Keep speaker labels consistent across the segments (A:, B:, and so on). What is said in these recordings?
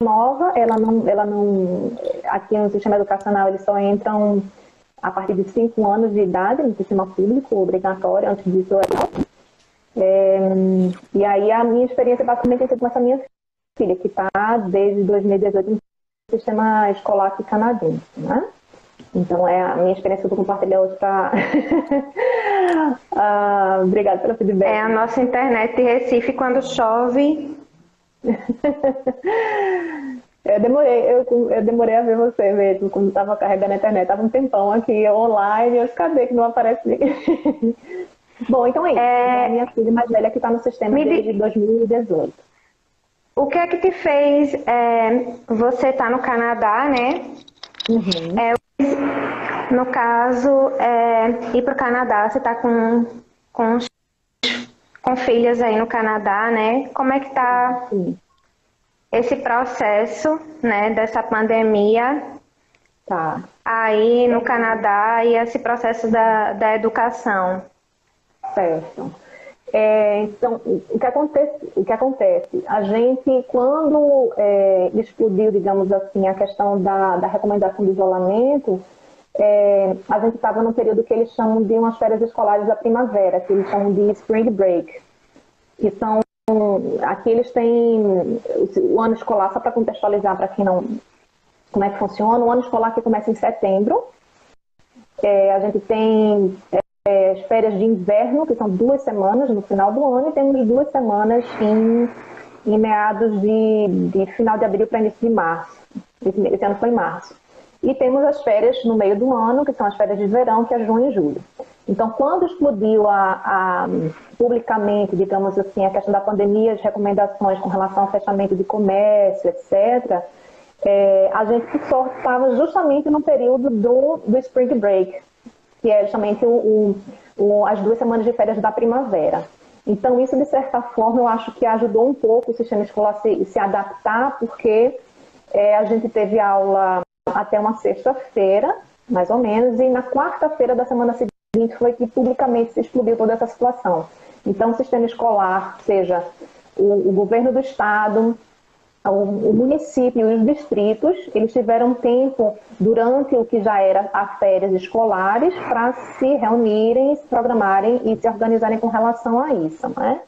A: nova, ela não, aqui no sistema educacional eles só entram a partir de 5 anos de idade no sistema público, obrigatório, antes disso não. E aí a minha experiência basicamente é com essa minha filha, que está desde 2018 no sistema escolar aqui canadense, né? Então é a minha experiência que eu vou compartilhar hoje para... obrigada pelo feedback.
B: É a nossa internet de Recife, quando chove...
A: Eu demorei a ver você mesmo, quando estava carregando a internet. Estava um tempão aqui online, eu cadê que não aparece? Bom, então é isso. É a minha filha mais velha que está no sistema desde 2018.
B: O que é que te fez você tá no Canadá, né? No caso, ir para o Canadá, você está com filhas aí no Canadá, né? Como é que tá esse processo, né, dessa pandemia aí no Canadá e esse processo da educação?
A: Certo. Então, o que acontece? A gente, quando explodiu, digamos assim, a questão da recomendação de isolamento, a gente estava num período que eles chamam de umas férias escolares da primavera, que eles chamam de Spring Break, que são, aqui eles têm o ano escolar, só para contextualizar para quem não, como é que funciona, o ano escolar que começa em setembro, a gente tem as férias de inverno, que são 2 semanas no final do ano, e temos 2 semanas em meados de final de abril para início de março. Esse ano foi em março. E temos as férias no meio do ano, que são as férias de verão, que é junho e julho. Então, quando explodiu publicamente, digamos assim, a questão da pandemia, as recomendações com relação ao fechamento de comércio, etc., a gente, por sorte, estava justamente no período do Spring Break, que é justamente as 2 semanas de férias da primavera. Então, isso, de certa forma, eu acho que ajudou um pouco o sistema escolar se adaptar, porque a gente teve aula até uma sexta-feira, mais ou menos, e na quarta-feira da semana seguinte foi que publicamente se explodiu toda essa situação. Então, o sistema escolar, seja o governo do estado, o município e os distritos, eles tiveram tempo durante o que já era as férias escolares para se reunirem, se programarem e se organizarem com relação a isso, né?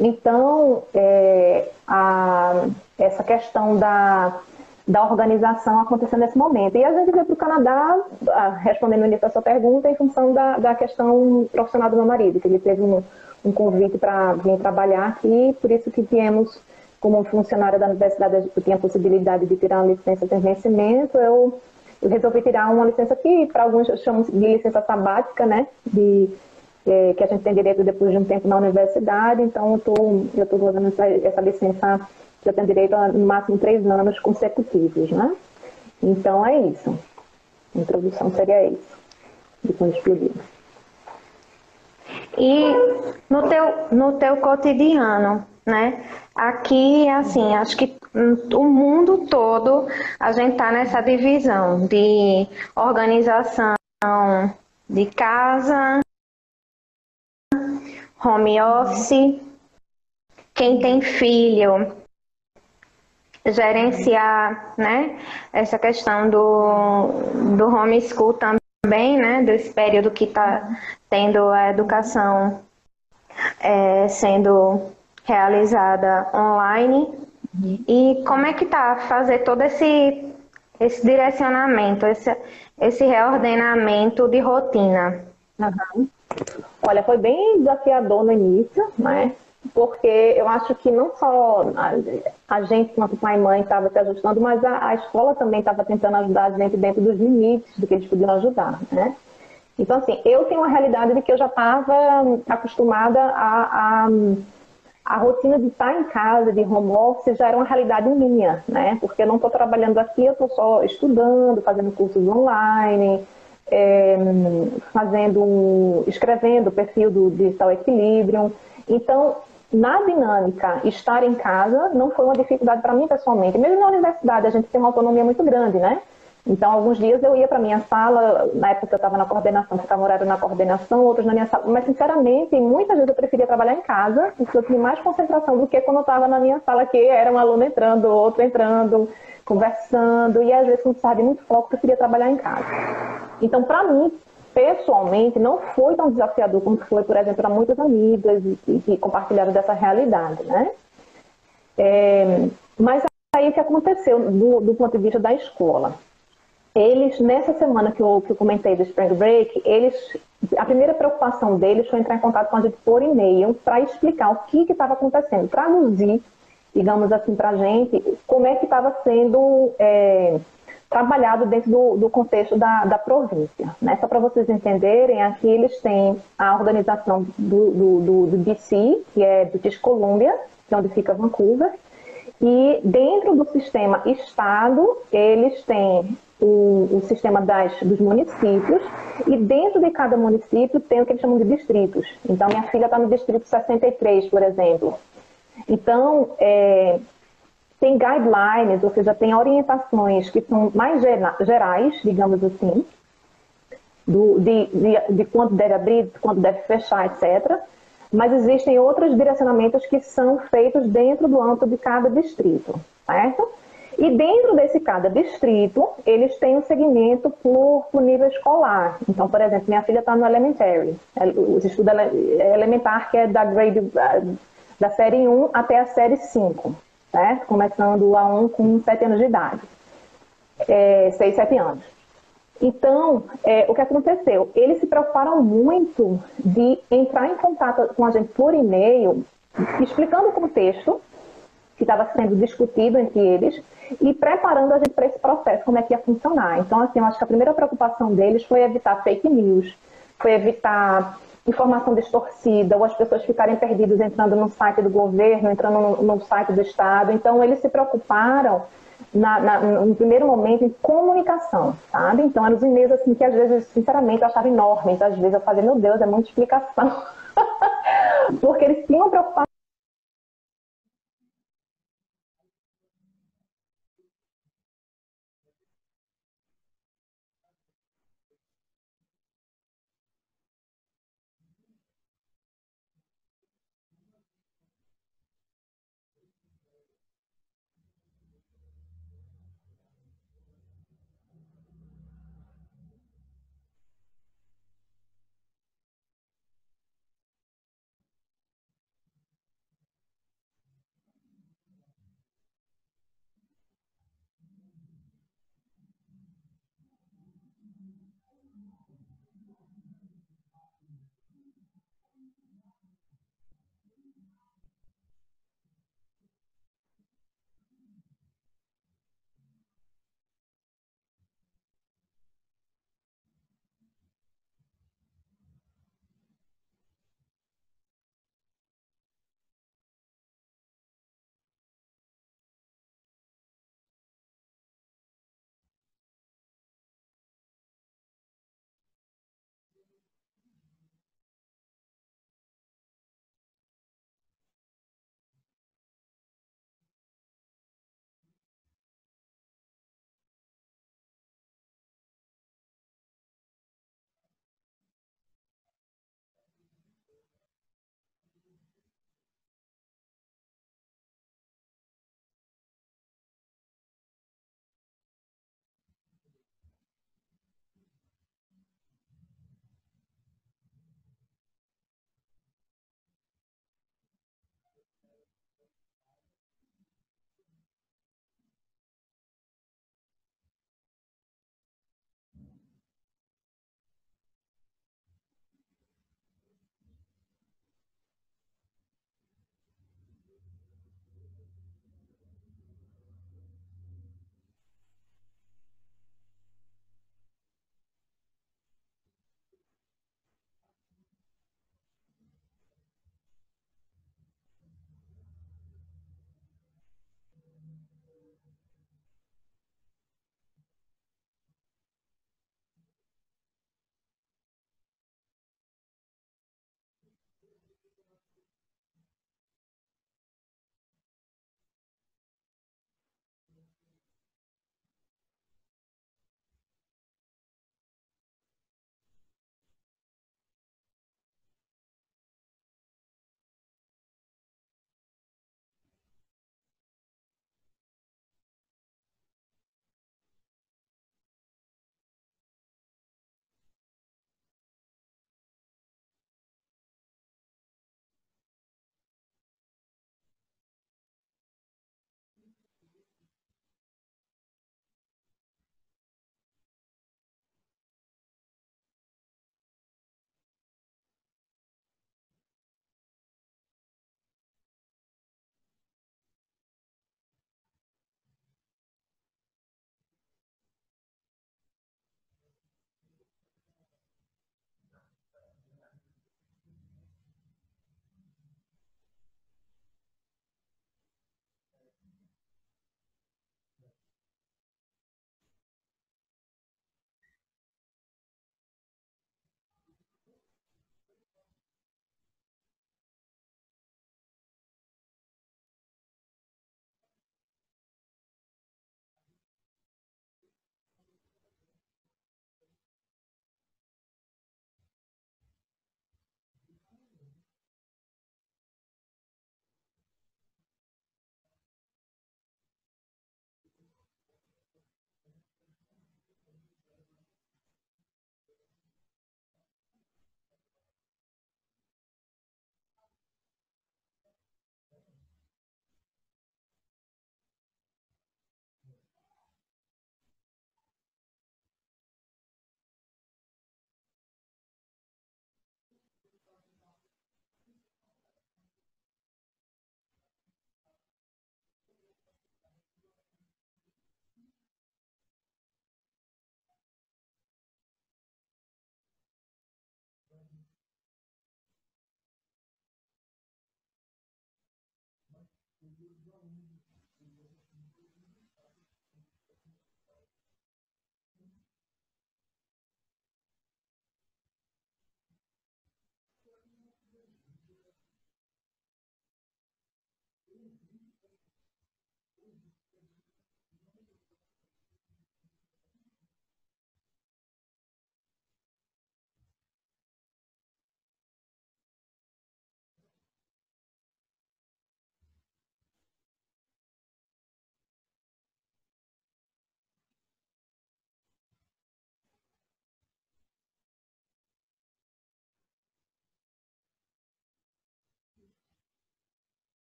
A: Então, essa questão da organização aconteceu nesse momento. E a gente veio para o Canadá, respondendo no início da sua pergunta, em função da questão profissional do meu marido, que ele teve um convite para vir trabalhar aqui, por isso que viemos como funcionária da universidade, eu tinha a possibilidade de tirar uma licença sem vencimento, eu resolvi tirar uma licença que para alguns chamam de licença sabática, né, que a gente tem direito depois de um tempo na universidade, então eu estou usando essa licença que eu tenho direito a no máximo 3 anos consecutivos, né? Então é isso. A introdução seria isso, depois explodido.
B: E no teu cotidiano, né? Aqui, assim, acho que o mundo todo a gente tá nessa divisão de organização de casa, home office, quem tem filho, gerenciar, né, essa questão do homeschool também, né, desse período que está tendo a educação sendo realizada online. E como é que tá fazer todo esse direcionamento, esse reordenamento de rotina?
A: Uhum. Olha, foi bem desafiador no início, né? Porque eu acho que não só a gente, quanto pai e mãe, estava se ajustando, mas a escola também estava tentando ajudar a gente dentro dos limites do que eles podiam ajudar, né? Então, assim, eu tenho uma realidade de que eu já estava acostumada a rotina de estar em casa, de home office, já era uma realidade minha, né? Porque eu não estou trabalhando aqui, eu estou só estudando, fazendo cursos online, escrevendo o perfil do Digital Equilibrium. Então, na dinâmica, estar em casa não foi uma dificuldade para mim pessoalmente. Mesmo na universidade, a gente tem uma autonomia muito grande, né? Então, alguns dias eu ia para minha sala, na época que eu estava na coordenação, ficava um horário na coordenação, outros na minha sala, mas sinceramente, muitas vezes eu preferia trabalhar em casa, porque eu tinha mais concentração do que quando eu estava na minha sala, que era um aluno entrando, outro entrando, conversando, e às vezes, quando sabe muito foco, eu preferia trabalhar em casa. Então, para mim, pessoalmente, não foi tão desafiador como foi, por exemplo, para muitas amigas que compartilharam dessa realidade, né? Mas aí o que aconteceu do ponto de vista da escola? Eles, nessa semana que eu comentei do Spring Break, a primeira preocupação deles foi entrar em contato com a gente por e-mail para explicar o que estava acontecendo, traduzir, digamos assim, para a gente, como é que estava sendo trabalhado dentro do contexto da província. Né? Só para vocês entenderem, aqui eles têm a organização do BC, que é British Columbia, que é onde fica Vancouver, e dentro do sistema Estado, eles têm o sistema dos municípios, e dentro de cada município tem o que eles chamam de distritos. Então, minha filha está no distrito 63, por exemplo. Então, tem guidelines, ou seja, tem orientações que são mais gerais, digamos assim, de quando deve abrir, quando deve fechar, etc. Mas existem outros direcionamentos que são feitos dentro do âmbito de cada distrito, certo? E dentro desse cada distrito, eles têm um segmento por nível escolar. Então, por exemplo, minha filha está no elementary, o estudo elementar, que é da série 1 até a série 5, certo? Começando a 1 com 7 anos de idade, 6, 7 anos. Então, o que aconteceu? Eles se preocuparam muito de entrar em contato com a gente por e-mail, explicando o contexto que estava sendo discutido entre eles e preparando a gente para esse processo, como é que ia funcionar. Então, assim, eu acho que a primeira preocupação deles foi evitar fake news, foi evitar informação distorcida, ou as pessoas ficarem perdidas entrando no site do governo, entrando no site do Estado. Então, eles se preocuparam no primeiro momento, em comunicação, sabe? Então, eram os e-mails, assim, que às vezes, sinceramente, eu achava enormes. Às vezes eu fazia, meu Deus, é muita explicação. Porque eles tinham preocupação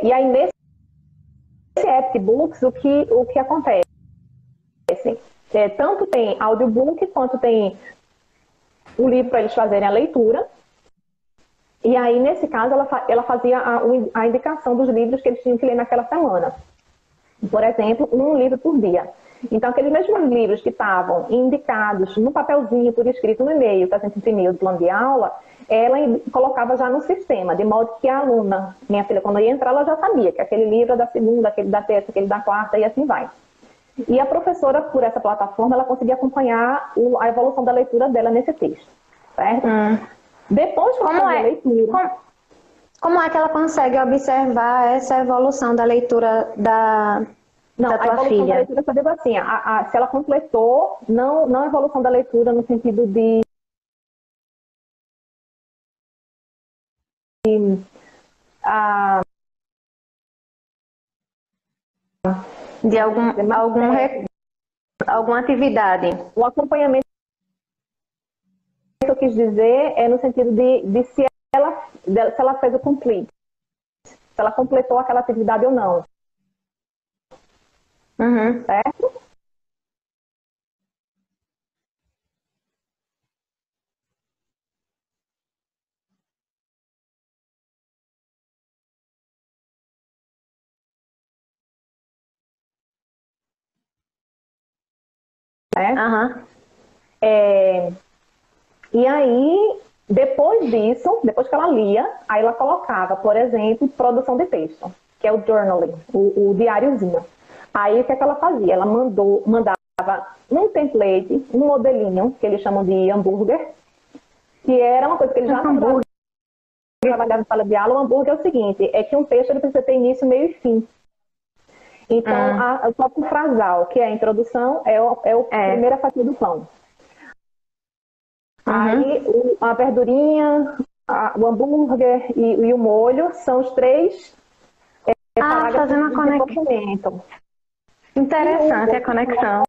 A: E aí, nesse Aptbooks, o que acontece? Tanto tem audiobook, quanto tem o livro para eles fazerem a leitura. E aí, nesse caso, ela fazia a indicação dos livros que eles tinham que ler naquela semana. Por exemplo, um livro por dia. Então, aqueles mesmos livros que estavam indicados no papelzinho, por escrito no e-mail, que a gente imprimiu do plano de aula, ela colocava já no sistema, de modo que a aluna, minha filha, quando ia entrar, ela já sabia que aquele livro é da segunda, aquele da terça, aquele da quarta, e assim vai. E a professora, por essa plataforma, ela conseguia acompanhar a evolução da leitura dela nesse texto, certo? Depois que ela fazia a leitura...
B: Como é que ela consegue observar essa evolução da leitura da tua filha?
A: Da leitura, eu digo assim, se ela completou, não a evolução da leitura no sentido de
B: alguma atividade.
A: O acompanhamento que eu quis dizer é no sentido de se ela fez o complete, se ela completou aquela atividade ou não. Certo? E aí, depois disso, depois que ela lia, aí ela colocava, por exemplo, produção de texto, que é o journaling, o diáriozinho. Aí o que é que ela fazia? Ela mandava dava um template, um modelinho, que eles chamam de hambúrguer, que era uma coisa que eles já trabalhavam em sala de aula. O hambúrguer é o seguinte, é que um texto ele precisa ter início, meio e fim. Então, o tópico frasal, que é a introdução, é a primeira fatia do pão. Aí, a verdurinha, o hambúrguer e o molho são os três parágrafos
B: fazendo a
A: de
B: conexão.
A: documento.
B: Interessante a conexão.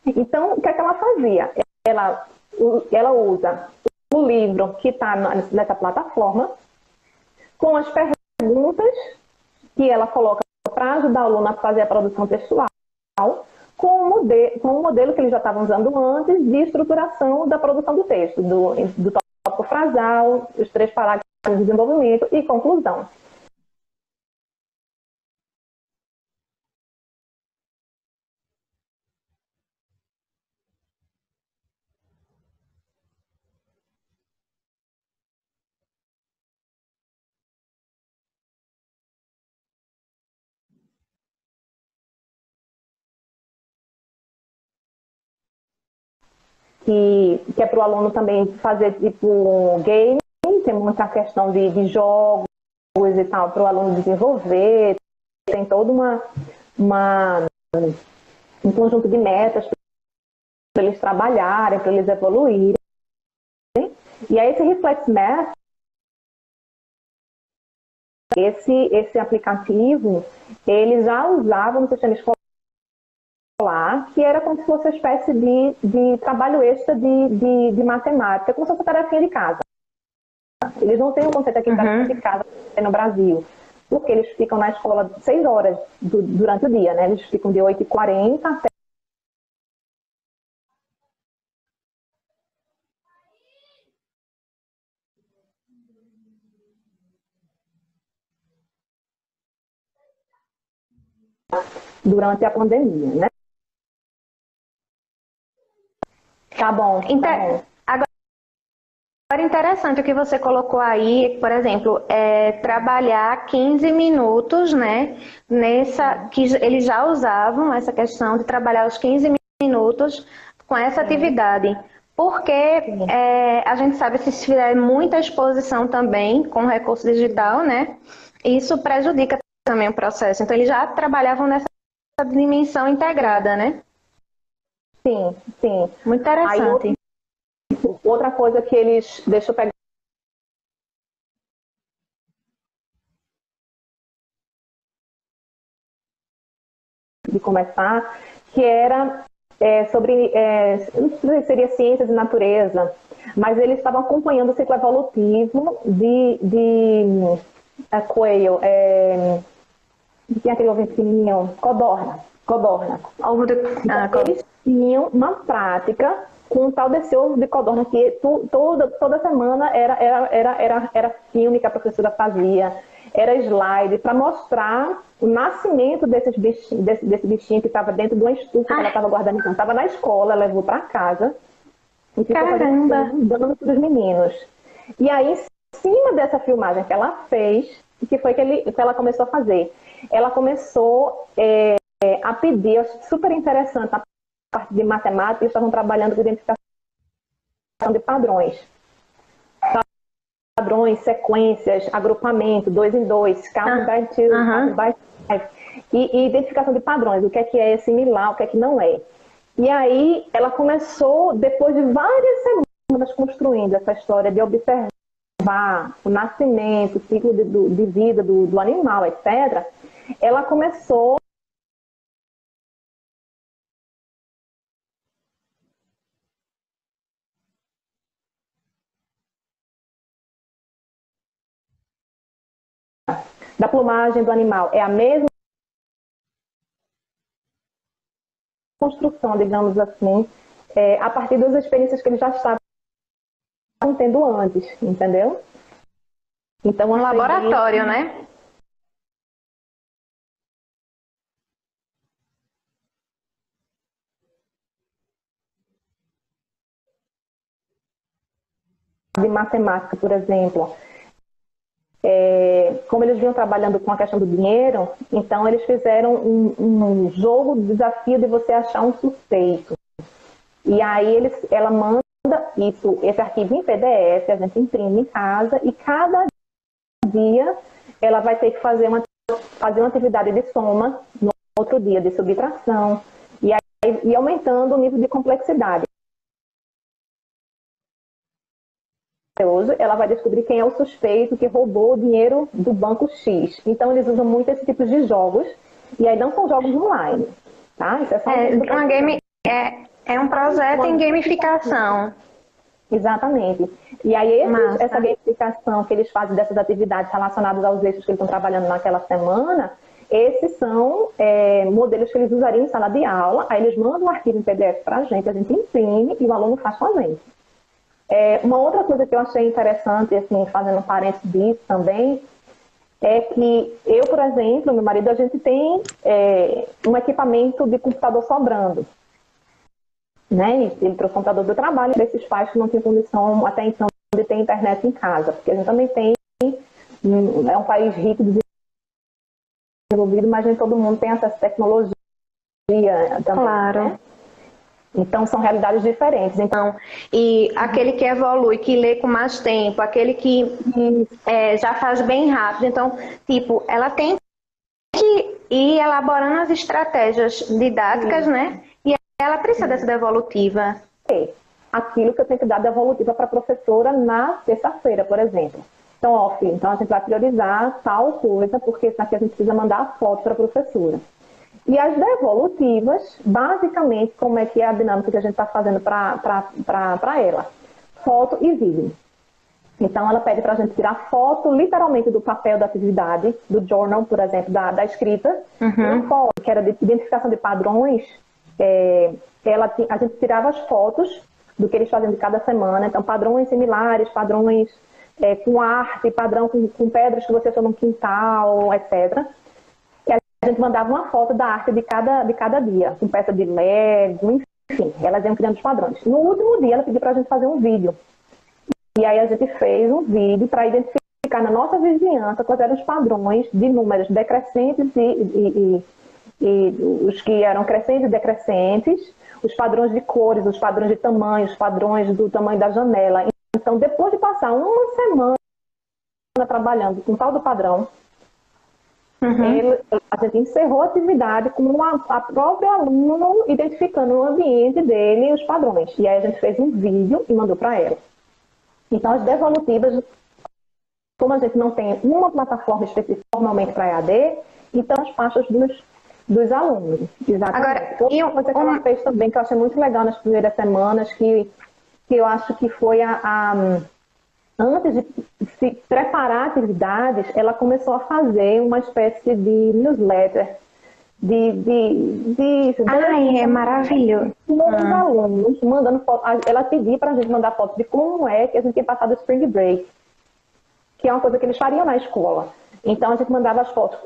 A: Então, o que é que ela fazia? Ela usa o livro que está nessa plataforma, com as perguntas que ela coloca para ajudar o aluno a fazer a produção textual, com o modelo que eles já estavam usando antes de estruturação da produção do texto, do tópico frasal, os 3 parágrafos de desenvolvimento e conclusão. Que é para o aluno também fazer tipo game, tem muita questão de jogos e tal, para o aluno desenvolver, tem todo um conjunto de metas para eles trabalharem, para eles evoluírem. E aí esse Reflex Math, esse aplicativo, eles já usavam no sistema escolar, que era como se fosse uma espécie de trabalho extra de matemática, como se fosse tarefinha de casa. Eles não têm um conceito aqui de tarefinha de casa no Brasil, porque eles ficam na escola 6 horas durante o dia, né? Eles ficam de 8h40 até durante a pandemia, né? Tá bom.
B: Agora, interessante o que você colocou aí, por exemplo, trabalhar 15 minutos, né? Que eles já usavam essa questão de trabalhar os 15 minutos com essa atividade. Porque a gente sabe que se fizer muita exposição também com recurso digital, né? Isso prejudica também o processo. Então, eles já trabalhavam nessa dimensão integrada, né?
A: Sim, sim.
B: Muito interessante.
A: Aí, outra coisa que eles... Deixa eu pegar... de começar, que era sobre... não sei se seria ciência de natureza, mas eles estavam acompanhando o ciclo evolutivo de coelho. Tinha aquele ovinho pequenininho, codorna. Eles tinham uma prática com o tal desse ovo de codorna que toda semana era filme que a professora fazia, era slide para mostrar o nascimento desse bichinho que estava dentro de uma estufa que ela estava guardando. Então, estava na escola, levou para casa e ficou dando para os meninos. E aí, em cima dessa filmagem que ela fez, o que foi que ela começou a fazer? Ela começou a pedir, eu acho super interessante, a parte de matemática, eles estavam trabalhando com identificação de padrões. Padrões, sequências, agrupamento, 2 em 2, count by 2, count by 5, e identificação de padrões, o que é similar, o que não é. E aí ela começou, depois de várias semanas construindo essa história de observar o nascimento, o ciclo de vida do animal, etc., ela começou da plumagem do animal. É a mesma construção, digamos assim, a partir das experiências que eles já estavam tendo antes, entendeu? Então,
B: um laboratório, né?
A: De matemática, por exemplo, como eles vinham trabalhando com a questão do dinheiro, então eles fizeram um jogo de desafio de você achar um suspeito. E aí ela manda esse arquivo em PDF, a gente imprime em casa, e cada dia ela vai ter que fazer uma atividade de soma, no outro dia de subtração, e aumentando o nível de complexidade. Hoje ela vai descobrir quem é o suspeito que roubou o dinheiro do banco X. Então eles usam muito esse tipo de jogos, e aí não são jogos online, tá? Isso é só
B: um projeto em gamificação.
A: Exatamente. E aí essa gamificação que eles fazem dessas atividades relacionadas aos eixos que eles estão trabalhando naquela semana, esses são modelos que eles usariam em sala de aula, aí eles mandam um arquivo em PDF para a gente imprime e o aluno faz com a gente. Uma outra coisa que eu achei interessante, assim, fazendo parênteses disso também, é que eu, por exemplo, meu marido, a gente tem um equipamento de computador sobrando. Né? Ele trouxe o computador do trabalho desses pais que não tinham condição até então de ter internet em casa, porque a gente também é um país rico, desenvolvido, mas nem todo mundo tem acesso à tecnologia também.
B: Claro.
A: Né? Então, são realidades diferentes.
B: Então, e aquele que evolui, que lê com mais tempo, aquele que já faz bem rápido. Então, tipo, ela tem que ir elaborando as estratégias didáticas, né? E ela precisa dessa devolutiva.
A: Aquilo que eu tenho que dar devolutiva para a professora na terça-feira, por exemplo. Então a gente vai priorizar tal coisa, porque isso aqui a gente precisa mandar a foto para a professora. E as devolutivas, basicamente, como é que é a dinâmica que a gente está fazendo para ela? Foto e vídeo. Então, ela pede para a gente tirar foto, literalmente, do papel da atividade, do journal, por exemplo, da escrita. Uma foto, que era de identificação de padrões, a gente tirava as fotos do que eles faziam de cada semana. Então, padrões similares, padrões com arte, padrão com pedras que você achou no quintal, etc. A gente mandava uma foto da arte de cada dia, com peça de Lego, enfim, elas iam criando os padrões. No último dia, ela pediu para a gente fazer um vídeo. E aí a gente fez um vídeo para identificar na nossa vizinhança quais eram os padrões de números decrescentes e os que eram crescentes e decrescentes, os padrões de cores, os padrões de tamanho, os padrões do tamanho da janela. Então, depois de passar uma semana trabalhando com tal do padrão, a gente encerrou a atividade com a própria aluno identificando o ambiente dele e os padrões. E aí a gente fez um vídeo e mandou para ela. Então, as devolutivas, como a gente não tem uma plataforma específica normalmente para EAD, então as pastas dos alunos. Exatamente. Agora, outra coisa que ela fez também, que eu achei muito legal nas primeiras semanas, que eu acho que foi antes de se preparar atividades, ela começou a fazer uma espécie de newsletter
B: é maravilhoso.
A: Com os alunos, mandando foto. Ela pedia para a gente mandar fotos de como é que a gente tinha passado o Spring Break, que é uma coisa que eles fariam na escola. Então a gente mandava as fotos,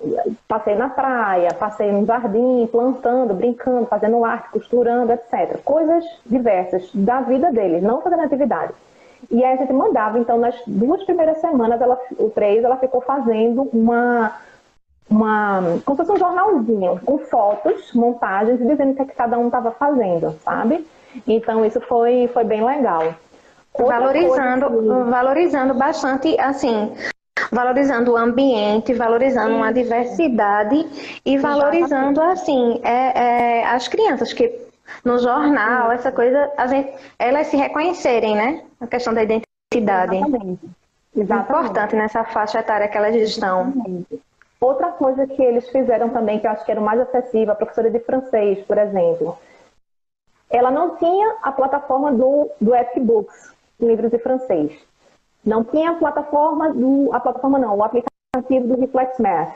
A: passei na praia, passei no jardim, plantando, brincando, fazendo arte, costurando, etc. Coisas diversas da vida deles, não fazendo atividade. E aí a gente mandava, então nas 2 primeiras semanas, ela ficou fazendo como se fosse um jornalzinho, com fotos, montagens, e dizendo o que cada um estava fazendo, sabe? Então isso foi bem legal.
B: Valorizando bastante, assim, valorizando o ambiente, valorizando uma diversidade e valorizando, assim, as crianças, que no jornal, essa coisa, elas se reconhecerem, né? A questão da identidade.
A: Exatamente.
B: Importante nessa faixa etária que elas estão.
A: Exatamente. Outra coisa que eles fizeram também, que eu acho que era o mais acessível, a professora de francês, por exemplo, ela não tinha a plataforma do Epic Books, livros de francês. Não tinha o aplicativo do Reflex Math.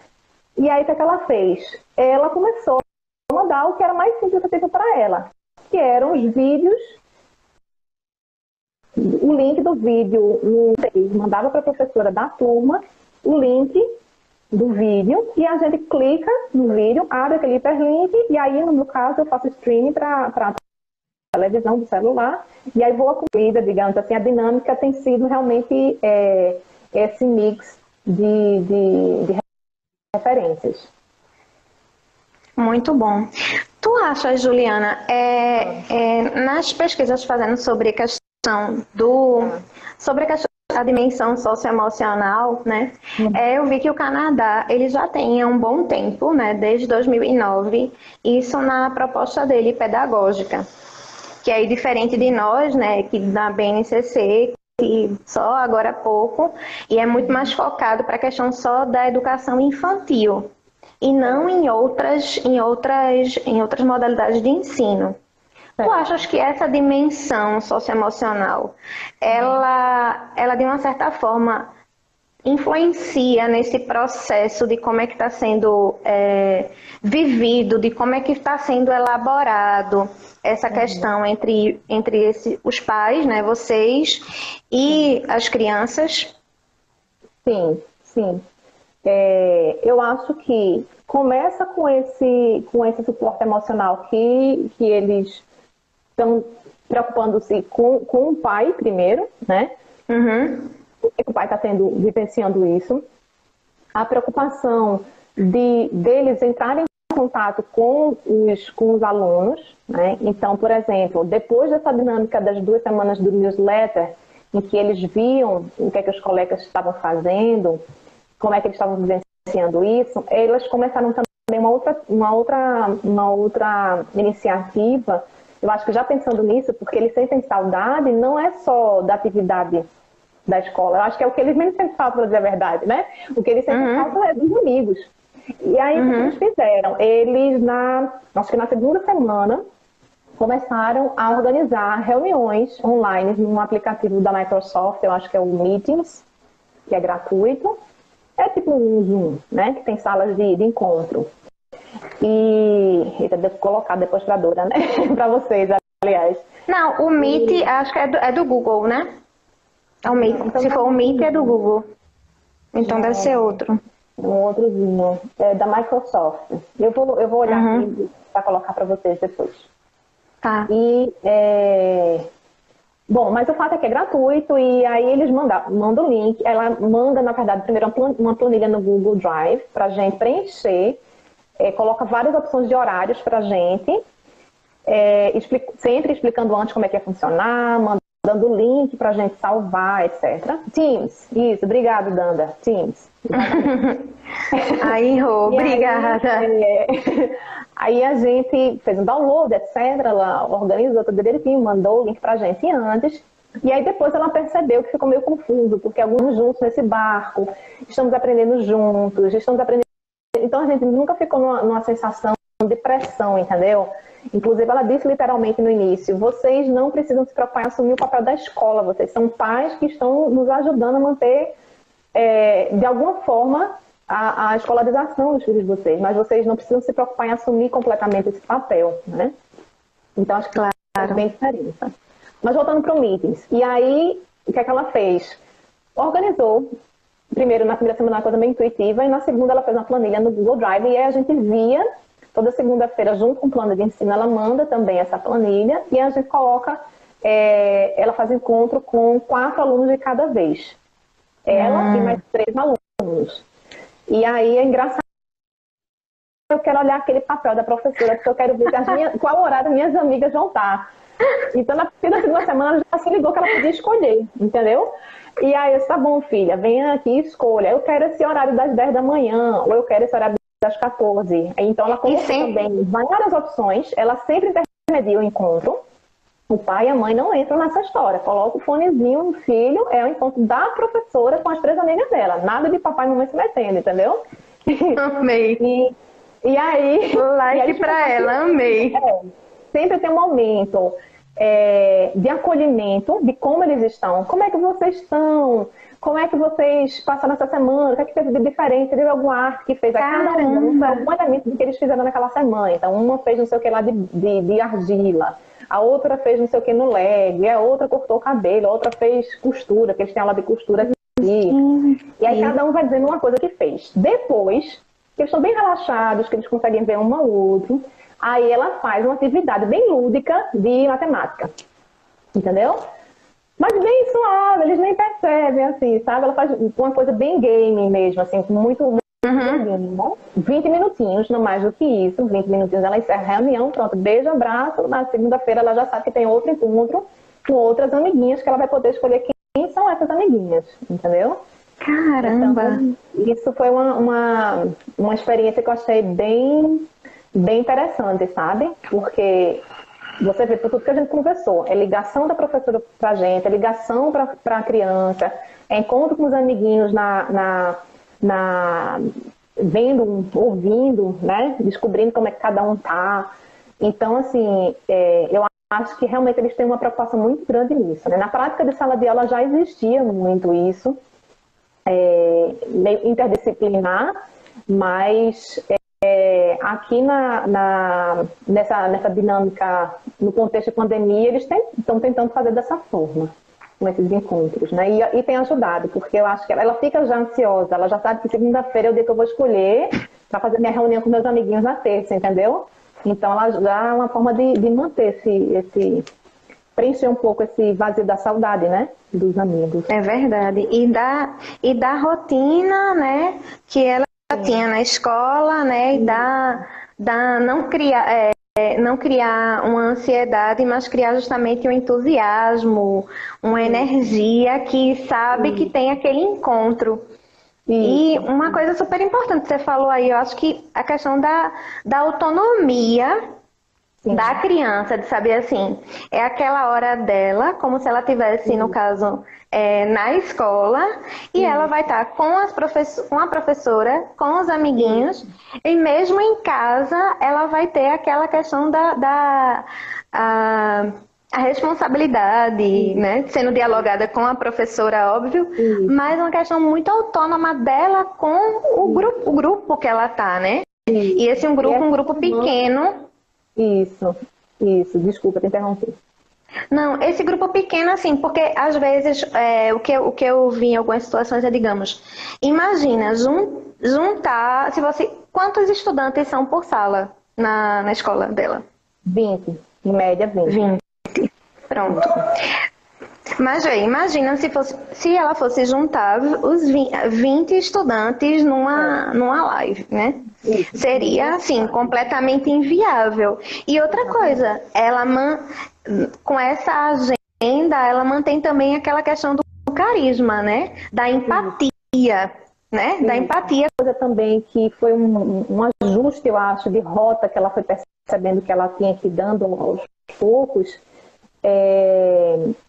A: E aí o que ela fez? Ela começou a mandar o que era mais simples possível para ela, que eram os vídeos, o link do vídeo, mandava para a professora da turma, o link do vídeo, e a gente clica no vídeo, abre aquele hiperlink, e aí, no meu caso, eu faço streaming para a televisão do celular, e aí vou acompanhar, digamos assim, a dinâmica tem sido realmente esse mix de referências.
B: Muito bom. Tu acha, Juliana, nas pesquisas fazendo sobre a questão sobre a dimensão socioemocional, né? Eu vi que o Canadá, ele já tem há um bom tempo, né? Desde 2009, isso na proposta dele pedagógica, que é diferente de nós, né? Que da BNCC, que só agora há pouco, e é muito mais focado para a questão só da educação infantil e não em outras modalidades de ensino. Tu achas que essa dimensão socioemocional, ela de uma certa forma influencia nesse processo de como é que está sendo vivido, de como é que está sendo elaborado essa questão entre os pais, né, vocês, e as crianças?
A: Sim, sim. Eu acho que começa com esse suporte emocional que eles estão preocupando-se com o pai primeiro, né?
B: Uhum.
A: O pai está vivenciando isso. A preocupação deles entrarem em contato com os alunos, né? Então, por exemplo, depois dessa dinâmica das 2 semanas do newsletter, em que eles viam o que é que os colegas estavam fazendo, como é que eles estavam vivenciando isso, eles começaram também uma outra iniciativa. Eu acho que já pensando nisso, porque eles sentem saudade, não é só da atividade da escola, eu acho que é o que eles menos sentem falta, para dizer a verdade, né? O que eles sentem falta é dos amigos. E aí, o que eles fizeram? Eles, acho que na segunda semana, começaram a organizar reuniões online num aplicativo da Microsoft, eu acho que é o Meetings, que é gratuito. É tipo um Zoom, né? Que tem salas de encontro. Eita, devo colocar depois para a Dora, né? Para vocês, aliás.
B: Não, o Meet acho que é do Google, né? É o Meet.
A: Então,
B: se for o Meet, é do Google. Então deve ser outro.
A: Um outrozinho. É da Microsoft. Eu vou olhar aqui para colocar para vocês depois.
B: Tá.
A: Bom, mas o fato é que é gratuito e aí eles mandam o link. Ela manda, na verdade, primeiro uma planilha no Google Drive para a gente preencher. Coloca várias opções de horários para a gente. Sempre explicando antes como é que ia funcionar, mandando o link para a gente salvar, etc. Teams, isso, obrigado, Danda. Teams.
B: Aí, Rô, obrigada.
A: Aí a gente fez um download, etc. Ela organizou tudo direitinho, mandou o link pra gente antes. E aí depois ela percebeu que ficou meio confuso, porque alguns juntos nesse barco, estamos aprendendo juntos, estamos aprendendo. Então a gente nunca ficou numa sensação de pressão, entendeu? Inclusive ela disse literalmente no início, vocês não precisam se preocupar em assumir o papel da escola, vocês são pais que estão nos ajudando a manter, de alguma forma, a escolarização dos filhos de vocês, mas vocês não precisam se preocupar em assumir completamente esse papel, né? Então, acho que é bem diferença. Mas voltando para o Meetings. E aí, o que é que ela fez? Organizou, primeiro, na primeira semana, uma coisa bem intuitiva, e na segunda ela fez uma planilha no Google Drive, e aí a gente via, toda segunda-feira, junto com o plano de ensino, ela manda também essa planilha, e a gente coloca, ela faz encontro com 4 alunos de cada vez. Ela e mais 3 alunos. E aí é engraçado, eu quero olhar aquele papel da professora, porque eu quero ver qual horário minhas amigas vão estar. Então, na segunda semana, já se ligou que ela podia escolher, entendeu? E aí eu disse, tá bom, filha, venha aqui e escolha. Eu quero esse horário das 10 da manhã, ou eu quero esse horário das 14. Então, ela colocou também várias opções, ela sempre intermedia o encontro. O pai e a mãe não entram nessa história. Coloca o fonezinho no filho, é o encontro da professora com as 3 amigas dela. Nada de papai e mamãe se metendo, entendeu?
B: Amei.
A: E aí...
B: Like pra ela, amei.
A: Sempre tem um momento de acolhimento, de como eles estão. Como é que vocês estão? Como é que vocês passaram essa semana? O que é que teve de diferente? Teve alguma arte que fez? Cada um elemento do que eles fizeram naquela semana. Então, uma fez não sei o que lá de argila. A outra fez não sei o que no leg, a outra cortou o cabelo, a outra fez costura, que eles têm aula de costura aqui. E aí cada um vai dizendo uma coisa que fez. Depois, que eles estão bem relaxados, que eles conseguem ver um ao outro, aí ela faz uma atividade bem lúdica de matemática. Entendeu? Mas bem suave, eles nem percebem, assim, sabe? Ela faz uma coisa bem game mesmo, assim, muito
B: Uhum.
A: 20 minutinhos, não mais do que isso. 20 minutinhos ela encerra a reunião, pronto, beijo, abraço. Na segunda-feira ela já sabe que tem outro encontro com outras amiguinhas que ela vai poder escolher quem são essas amiguinhas, entendeu?
B: Caramba!
A: Então, isso foi uma experiência que eu achei bem interessante, sabe? Porque você vê por tudo que a gente conversou, é ligação da professora para a gente, é ligação para a criança, é encontro com os amiguinhos na vendo, ouvindo, né? Descobrindo como é que cada um tá. Então, assim, eu acho que realmente eles têm uma preocupação muito grande nisso, né? Na prática de sala de aula já existia muito isso, meio interdisciplinar, mas aqui nessa dinâmica, no contexto de pandemia, eles estão tentando fazer dessa forma, com esses encontros, né? E tem ajudado, porque eu acho que ela fica já ansiosa, ela já sabe que segunda-feira é o dia que eu vou escolher para fazer minha reunião com meus amiguinhos na terça, entendeu? Então, ela já é uma forma de manter preencher um pouco esse vazio da saudade, né? Dos amigos.
B: É verdade. E da rotina, né, que ela tinha na escola, né, e não criar uma ansiedade, mas criar justamente um entusiasmo, uma energia que sabe que tem aquele encontro. E
A: Isso.
B: uma coisa super importante que você falou aí, eu acho que a questão da autonomia
A: Sim.
B: da criança, de saber assim, é aquela hora dela, como se ela tivesse, no caso, na escola, e ela vai estar com a professora, com os amiguinhos, e mesmo em casa, ela vai ter aquela questão a, a responsabilidade, né, sendo dialogada com a professora, óbvio,
A: Isso.
B: mas uma questão muito autônoma dela com o grupo que ela tá, né? E esse
A: E
B: um grupo pequeno.
A: Isso, desculpa te interromper.
B: Não, esse grupo pequeno, assim, porque às vezes o que eu vi em algumas situações é, digamos, imagina juntar, se você, quantos estudantes são por sala na escola dela?
A: 20, em média 20.
B: 20. Pronto. Mas imagina se ela fosse juntar os 20 estudantes numa live, né?
A: Isso.
B: Seria, assim, completamente inviável. E outra coisa, com essa agenda, ela mantém também aquela questão do carisma, né? Da empatia, né? Da empatia.
A: Coisa também que foi um ajuste, eu acho, de rota que ela foi percebendo que ela tinha que ir dando aos poucos.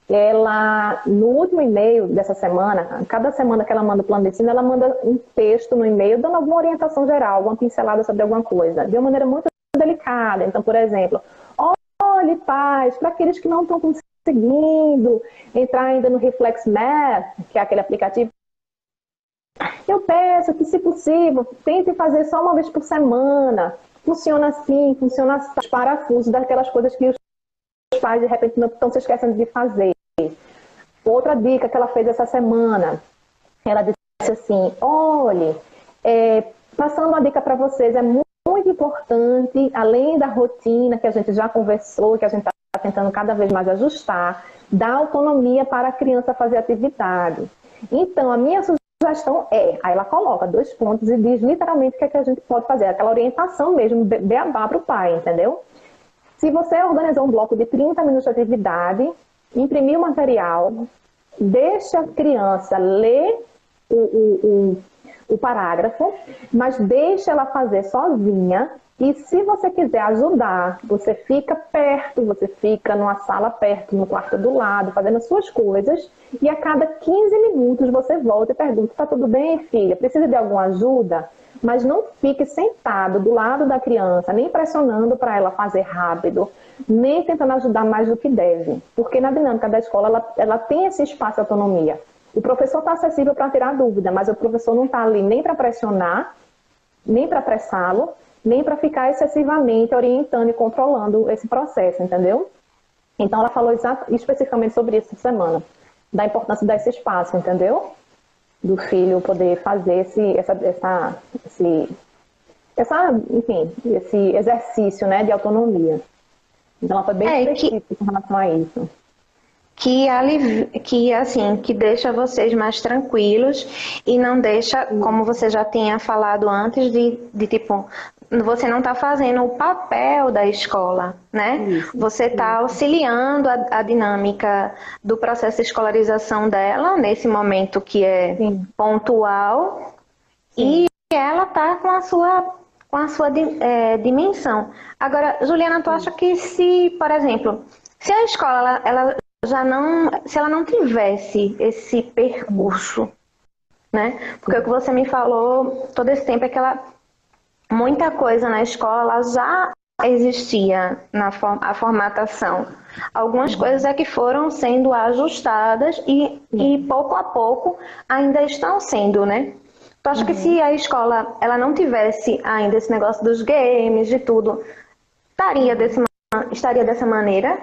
A: Ela, no último e-mail dessa semana, cada semana que ela manda o plano de ensino, ela manda um texto no e-mail dando alguma orientação geral, alguma pincelada sobre alguma coisa, de uma maneira muito delicada. Então, por exemplo, olhe, pais, para aqueles que não estão conseguindo entrar ainda no Reflex Math, que é aquele aplicativo, eu peço que, se possível, tente fazer só uma vez por semana. Funciona assim, funciona assim, os parafusos daquelas coisas que os pais, de repente, não estão se esquecendo de fazer. Outra dica que ela fez essa semana, ela disse assim, olhe, passando uma dica para vocês, é muito importante, além da rotina que a gente já conversou, que a gente está tentando cada vez mais ajustar, dar autonomia para a criança fazer atividade. Então, a minha sugestão aí ela coloca 2 pontos e diz literalmente o que é que a gente pode fazer, aquela orientação mesmo, beabá para o pai, entendeu? Se você organizar um bloco de 30 minutos de atividade, imprimir o material, deixa a criança ler o parágrafo, mas deixa ela fazer sozinha. E se você quiser ajudar, você fica perto, você fica numa sala perto, no quarto do lado, fazendo as suas coisas, e a cada 15 minutos você volta e pergunta, tá tudo bem, filha? Precisa de alguma ajuda? Mas não fique sentado do lado da criança, nem pressionando para ela fazer rápido, nem tentando ajudar mais do que deve. Porque na dinâmica da escola, ela tem esse espaço de autonomia. O professor está acessível para tirar dúvida, mas o professor não está ali nem para pressionar, nem para apressá-lo, nem para ficar excessivamente orientando e controlando esse processo, entendeu? Então, ela falou especificamente sobre isso essa semana, da importância desse espaço, entendeu? Do filho poder fazer enfim, esse exercício, né, de autonomia. Então, ela foi bem específica com relação a isso.
B: que assim, que deixa vocês mais tranquilos e não deixa, como você já tinha falado antes, de tipo, você não está fazendo o papel da escola, né?
A: Isso,
B: Você está auxiliando a dinâmica do processo de escolarização dela, nesse momento que é
A: sim,
B: pontual,
A: sim.
B: e ela está com a sua dimensão. Agora, Juliana, tu acha que se, por exemplo, se a escola ela já não, se ela não tivesse esse percurso, né? Porque o que você me falou todo esse tempo é que muita coisa na escola ela já existia a formatação. Algumas coisas é que foram sendo ajustadas e pouco a pouco ainda estão sendo, né? Tu acha que se a escola ela não tivesse ainda esse negócio dos games, de tudo, estaria dessa maneira?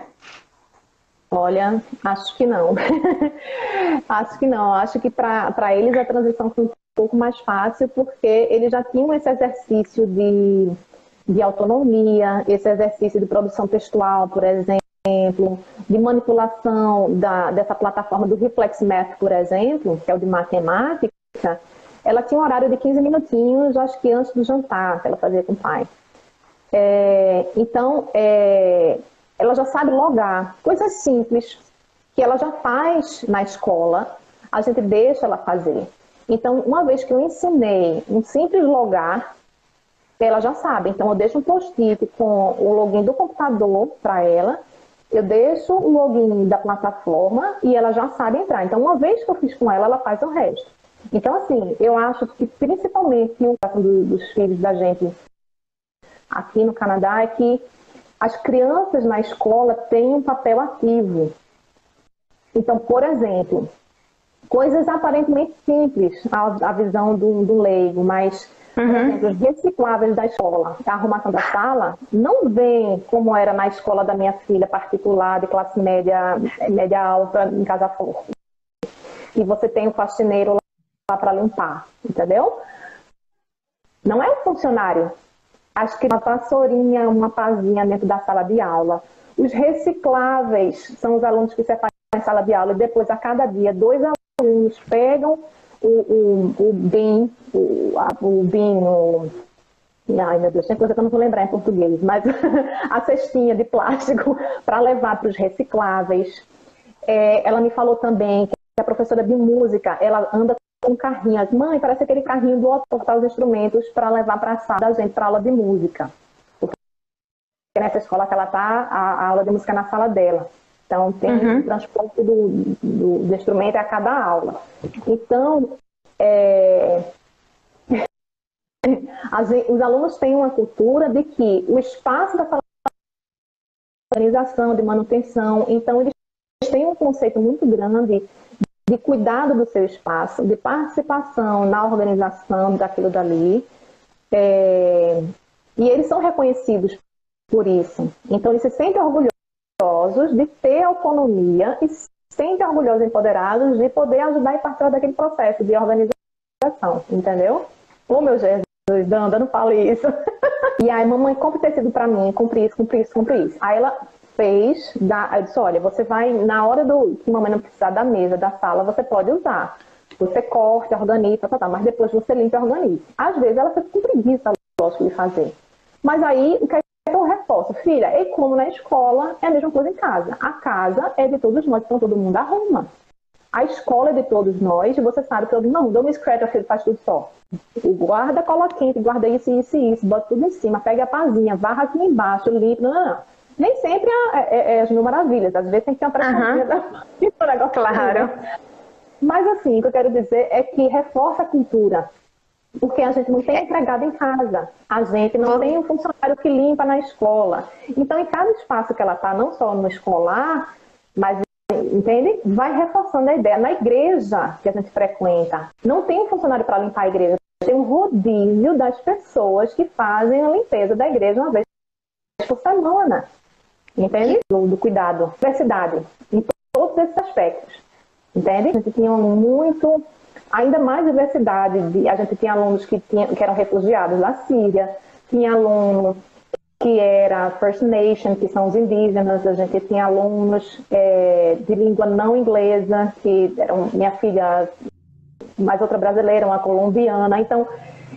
A: Olha, acho que não. Acho que não. Acho que para eles a transição foi um pouco mais fácil, porque eles já tinham esse exercício de autonomia, esse exercício de produção textual, por exemplo, de manipulação dessa plataforma do ReflexMath, por exemplo, que é o de matemática. Ela tinha um horário de 15 minutinhos, acho que antes do jantar, que ela fazia com o pai. Então, ela já sabe logar, coisas simples que ela já faz na escola, a gente deixa ela fazer. Então, uma vez que eu ensinei um simples logar, ela já sabe. Então, eu deixo um post-it com o login do computador para ela, eu deixo o login da plataforma e ela já sabe entrar. Então, uma vez que eu fiz com ela, ela faz o resto. Então, assim, eu acho que principalmente o caso dos filhos da gente aqui no Canadá é que as crianças na escola têm um papel ativo. Então, por exemplo, coisas aparentemente simples, a visão do leigo, mas, por exemplo, os recicláveis da escola, a arrumação da sala, não vem como era na escola da minha filha particular, de classe média, média alta, em Casa Forte. E você tem o faxineiro lá para limpar, entendeu? Não é um funcionário. Acho que uma vassourinha, uma pazinha dentro da sala de aula. Os recicláveis são os alunos que separam em sala de aula e depois, a cada dia, 2 alunos pegam o bin, ai meu Deus, tem coisa que eu não vou lembrar em português, mas a cestinha de plástico para levar para os recicláveis. Ela me falou também que a professora de música, ela anda com um carrinho. Mãe, parece aquele carrinho do hospital os instrumentos para levar para a sala da gente, para aula de música. Porque nessa escola que ela está, a aula de música é na sala dela. Então, tem o transporte do instrumento a cada aula. Então, os alunos têm uma cultura de que o espaço da sala de organização, de manutenção, então eles têm um conceito muito grande de cuidado do seu espaço, de participação na organização daquilo dali, e eles são reconhecidos por isso. Então, eles se sentem orgulhosos de ter autonomia e se sentem orgulhosos e empoderados de poder ajudar e participar daquele processo de organização, entendeu? Ô, meu Jesus, Danda, não fale isso. E aí, mamãe, compre tecido para mim, compre isso, compre isso, compre isso. Aí ela fez, eu disse, olha, você vai, na hora que mamãe não precisar da mesa, da sala, você pode usar. Você corta, organiza, mas depois você limpa e organiza. Às vezes ela fica com preguiça, lógico, de fazer. Mas aí, o que é que eu reforço? Filha, é como na escola, é a mesma coisa em casa. A casa é de todos nós, então todo mundo arruma. A escola é de todos nós, e você sabe que todo mundo, não, dá um scratch, filho, faz tudo só. O guarda cola quente, guarda isso, isso e isso, bota tudo em cima, pega a pazinha, varra aqui embaixo, limpa, não. Nem sempre é as mil maravilhas, às vezes tem que ter uma prestação do negócio.
B: Claro.
A: Mas assim, o que eu quero dizer é que reforça a cultura, porque a gente não tem empregado em casa, a gente não tem um funcionário que limpa na escola. Então, em cada espaço que ela está, não só no escolar, mas, entende? Vai reforçando a ideia. Na igreja que a gente frequenta, não tem um funcionário para limpar a igreja, tem um rodízio das pessoas que fazem a limpeza da igreja uma vez por semana. Entende? Do cuidado, diversidade, em todos esses aspectos. Entende? A gente tinha ainda mais diversidade. A gente tinha alunos que eram refugiados da Síria, tinha alunos que era First Nation, que são os indígenas. A gente tinha alunos de língua não inglesa, que eram minha filha, mais outra brasileira, uma colombiana. Então,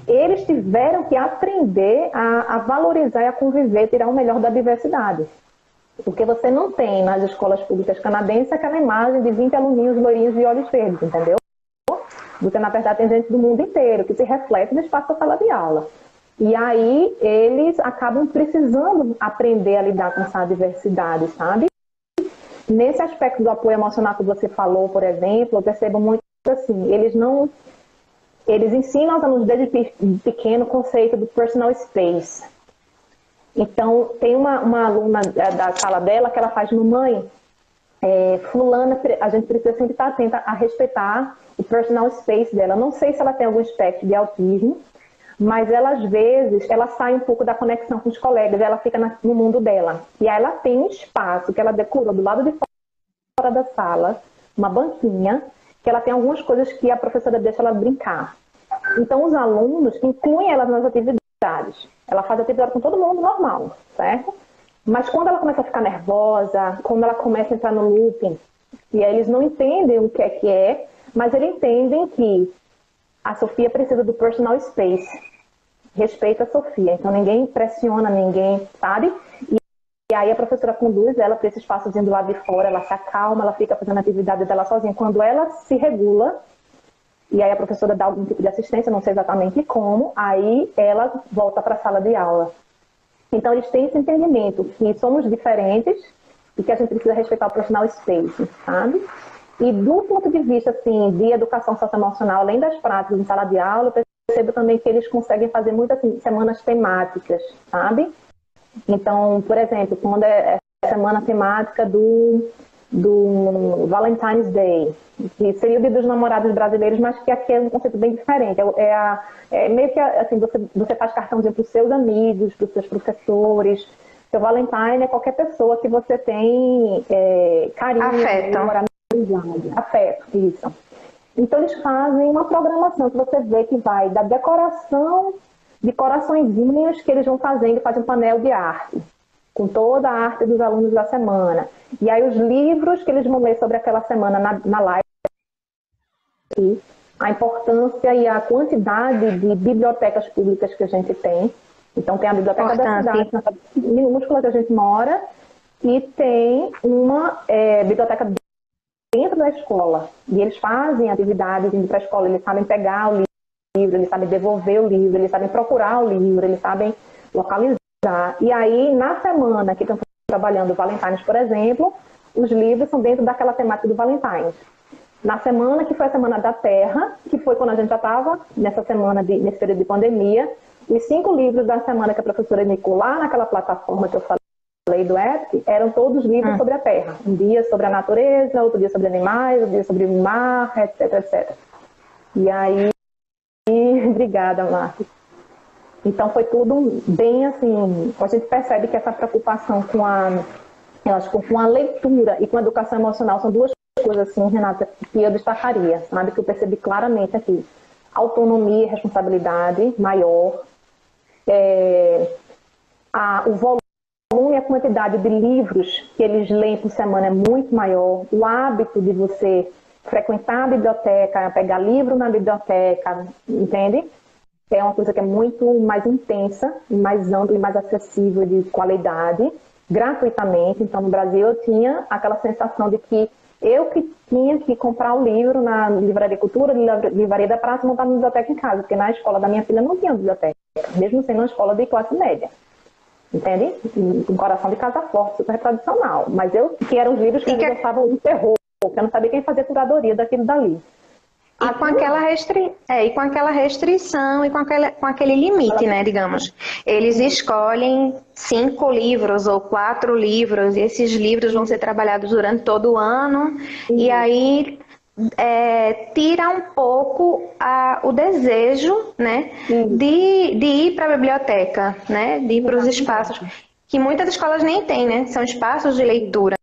A: eles tiveram que aprender a valorizar e a conviver, tirar o melhor da diversidade. Porque você não tem nas escolas públicas canadenses aquela imagem de 20 aluninhos loirinhos de olhos verdes, entendeu? Você, na verdade, tem gente do mundo inteiro que se reflete no espaço da sala de aula. E aí eles acabam precisando aprender a lidar com essa diversidade, sabe? Nesse aspecto do apoio emocional que você falou, por exemplo, eu percebo muito assim, eles ensinam aos alunos desde pequeno o conceito do personal space. Então, tem uma aluna da sala dela que ela faz, mamãe, fulana, a gente precisa sempre estar atenta a respeitar o personal space dela. Não sei se ela tem algum espectro de autismo, mas ela, às vezes, ela sai um pouco da conexão com os colegas, ela fica no mundo dela. E aí ela tem um espaço que ela decorou do lado de fora da sala, uma banquinha, que ela tem algumas coisas que a professora deixa ela brincar. Então, os alunos incluem ela nas atividades. Ela faz atividade com todo mundo normal, certo? Mas quando ela começa a ficar nervosa, quando ela começa a entrar no looping, e aí eles não entendem o que é, mas eles entendem que a Sofia precisa do personal space. Respeita a Sofia. Então, ninguém pressiona ninguém, sabe? E aí a professora conduz ela para esse espaçozinho do lado de fora, ela se acalma, ela fica fazendo a atividade dela sozinha. Quando ela se regula, e aí a professora dá algum tipo de assistência, não sei exatamente como, aí ela volta para a sala de aula. Então, eles têm esse entendimento que somos diferentes e que a gente precisa respeitar o personal space, sabe? E do ponto de vista, assim, de educação socioemocional, além das práticas em sala de aula, eu percebo também que eles conseguem fazer muitas assim, semanas temáticas, sabe? Então, por exemplo, quando é a semana temática do Valentine's Day, que seria o Dia dos Namorados Brasileiros, mas que aqui é um conceito bem diferente. É meio que assim, você faz cartãozinho para os seus amigos, para os seus professores. Seu Valentine é qualquer pessoa que você tem carinho, amizade, afeto, isso. Então eles fazem uma programação que você vê que vai da decoração de coraçõezinhos que eles vão fazendo, fazem um painel de arte, com toda a arte dos alunos da semana. E aí os livros que eles vão ler sobre aquela semana na live, a importância e a quantidade de bibliotecas públicas que a gente tem. Então tem a biblioteca da cidade, na cidade minúscula que a gente mora, e tem uma biblioteca dentro da escola. E eles fazem atividades indo para a escola, eles sabem pegar o livro, eles sabem devolver o livro, eles sabem procurar o livro, eles sabem localizar. E aí, na semana que estão trabalhando o Valentine's, por exemplo, os livros são dentro daquela temática do Valentine's. Na semana que foi a Semana da Terra, que foi quando a gente já estava nessa semana, nesse período de pandemia, os 5 livros da semana que a professora indicou lá naquela plataforma que eu falei do EPIC, eram todos livros sobre a Terra. Um dia sobre a natureza, outro dia sobre animais, outro dia sobre o mar, etc, etc. E aí, obrigada, Marcos. Então foi tudo bem assim, a gente percebe que essa preocupação com a leitura e com a educação emocional são duas coisas assim, Renata, que eu destacaria, sabe, que eu percebi claramente aqui. Autonomia e responsabilidade maior, o volume e a quantidade de livros que eles leem por semana é muito maior, o hábito de você frequentar a biblioteca, pegar livro na biblioteca, entende? É uma coisa que é muito mais intensa, mais ampla e mais acessível de qualidade, gratuitamente. Então, no Brasil, eu tinha aquela sensação de que eu que tinha que comprar o livro na Livraria Cultura, Livraria da Praça, e montar uma biblioteca em casa, porque na escola da minha filha não tinha biblioteca, mesmo sendo uma escola de classe média. Entende? Um coração de casa forte, super tradicional. Mas que eram os livros que eles gostavam de terror, porque eu não sabia quem fazia curadoria daquilo dali.
B: E com aquela restrição e com aquele limite, né, digamos. Eles escolhem 5 livros ou 4 livros, e esses livros vão ser trabalhados durante todo o ano, e aí tira um pouco o desejo, né, de ir para a biblioteca, né, de ir para os espaços, que muitas escolas nem têm, né, são espaços de leitura.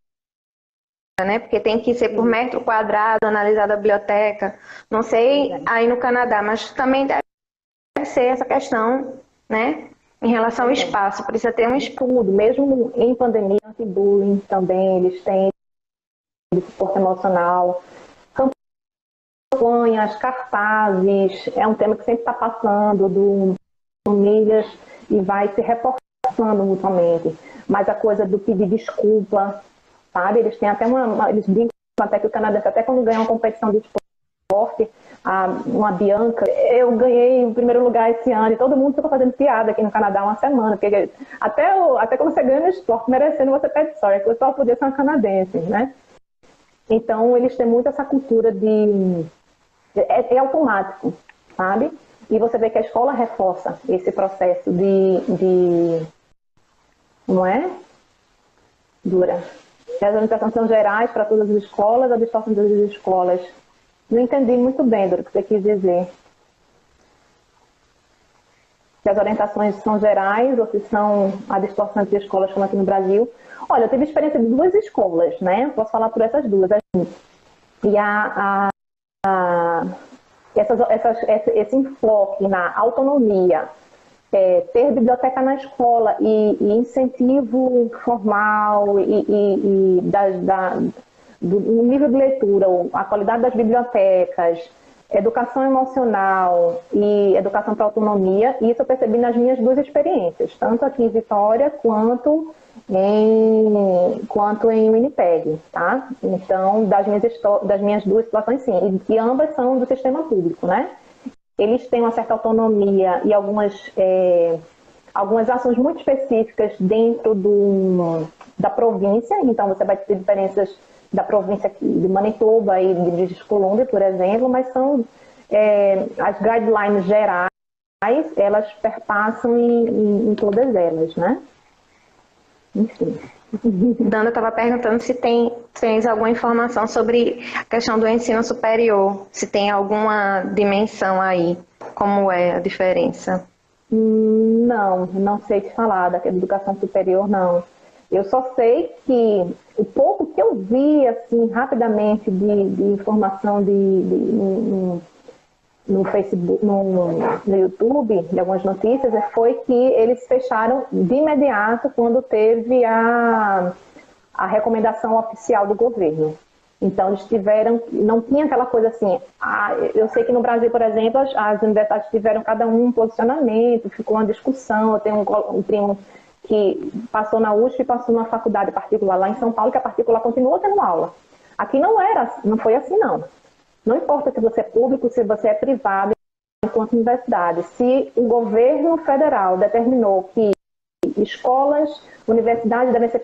B: Né? Porque tem que ser por metro quadrado, analisada a biblioteca. Não sei aí no Canadá, mas também deve ser essa questão, né? Em relação ao espaço, precisa ter um espaço.
A: Tudo, mesmo em pandemia, anti-bullying também, eles têm de suporte emocional, campanhas, cartazes, é um tema que sempre está passando do famílias e vai se reforçando mutuamente. Mas a coisa do pedir desculpa, sabe? Eles têm até eles brincam até que o canadense, até quando ganha uma competição de esporte, uma Bianca, eu ganhei o primeiro lugar esse ano e todo mundo ficou fazendo piada aqui no Canadá uma semana, porque até quando você ganha no esporte, merecendo, você pede sorte, que eu só podia ser uma canadense, né? Então, eles têm muito essa cultura de... É automático, sabe? E você vê que a escola reforça esse processo de não é? Dura. As orientações são gerais para todas as escolas, a distorção das escolas. Não entendi muito bem, Dura, o que você quis dizer. Se as orientações são gerais ou se são a distorção de escolas, como aqui no Brasil. Olha, eu tive experiência de 2 escolas, né? Posso falar por essas 2. E esse enfoque na autonomia, ter biblioteca na escola e incentivo formal do nível de leitura, a qualidade das bibliotecas, educação emocional e educação para autonomia, e isso eu percebi nas minhas 2 experiências, tanto aqui em Vitória quanto em Winnipeg, tá? Então, das minhas 2 situações, sim, e ambas são do sistema público, né? Eles têm uma certa autonomia e algumas ações muito específicas dentro da província, então você vai ter diferenças da província aqui, de Manitoba e de British Columbia, por exemplo, mas são as guidelines gerais, elas perpassam em todas elas, né? Enfim.
B: Dana estava perguntando se tens alguma informação sobre a questão do ensino superior, se tem alguma dimensão aí, como é a diferença?
A: Não sei te falar da educação superior, não. Eu só sei que o pouco que eu vi, assim, rapidamente de informação no Facebook, no YouTube, de algumas notícias, foi que eles fecharam de imediato quando teve a recomendação oficial do governo. Então, eles não tinha aquela coisa assim, eu sei que no Brasil, por exemplo, as universidades tiveram cada um posicionamento, ficou uma discussão, eu tenho um primo que passou na USP e passou numa faculdade particular lá em São Paulo, que a particular continua tendo aula. Aqui não foi assim, não. Não importa se você é público, se você é privado, enquanto universidade. Se o governo federal determinou que escolas, universidades devem ser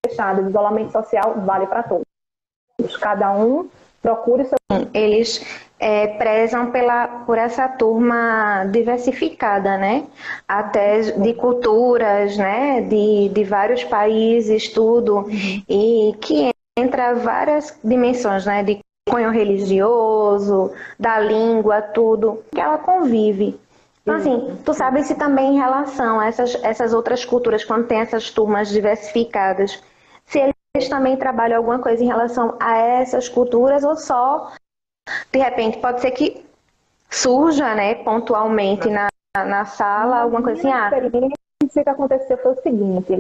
A: fechadas, isolamento social vale para todos. Cada um procure o seu...
B: Eles prezam por essa turma diversificada, né? Até de culturas, né? De vários países, tudo. E que entra várias dimensões, né? De cunho religioso, da língua, tudo, que ela convive. Então, assim, tu sabe se também em relação a essas outras culturas, quando tem essas turmas diversificadas, se eles também trabalham alguma coisa em relação a essas culturas ou só, de repente, pode ser que surja, né, pontualmente na sala, alguma coisa assim.
A: A experiência que aconteceu foi o seguinte,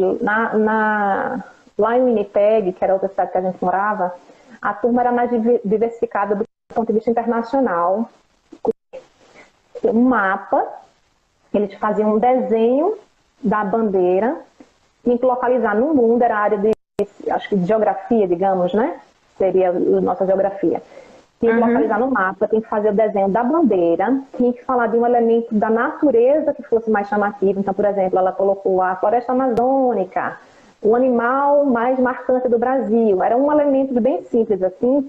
A: lá em Winnipeg, que era outra cidade que a gente morava, a turma era mais diversificada do ponto de vista internacional. Um mapa, eles faziam um desenho da bandeira, tinha que localizar no mundo, era a área acho que de geografia, digamos, né? Seria a nossa geografia. Tinha que localizar no mapa, tinha que fazer o desenho da bandeira, tinha que falar de um elemento da natureza que fosse mais chamativo. Então, por exemplo, ela colocou a floresta amazônica, o animal mais marcante do Brasil. Era um elemento bem simples, assim,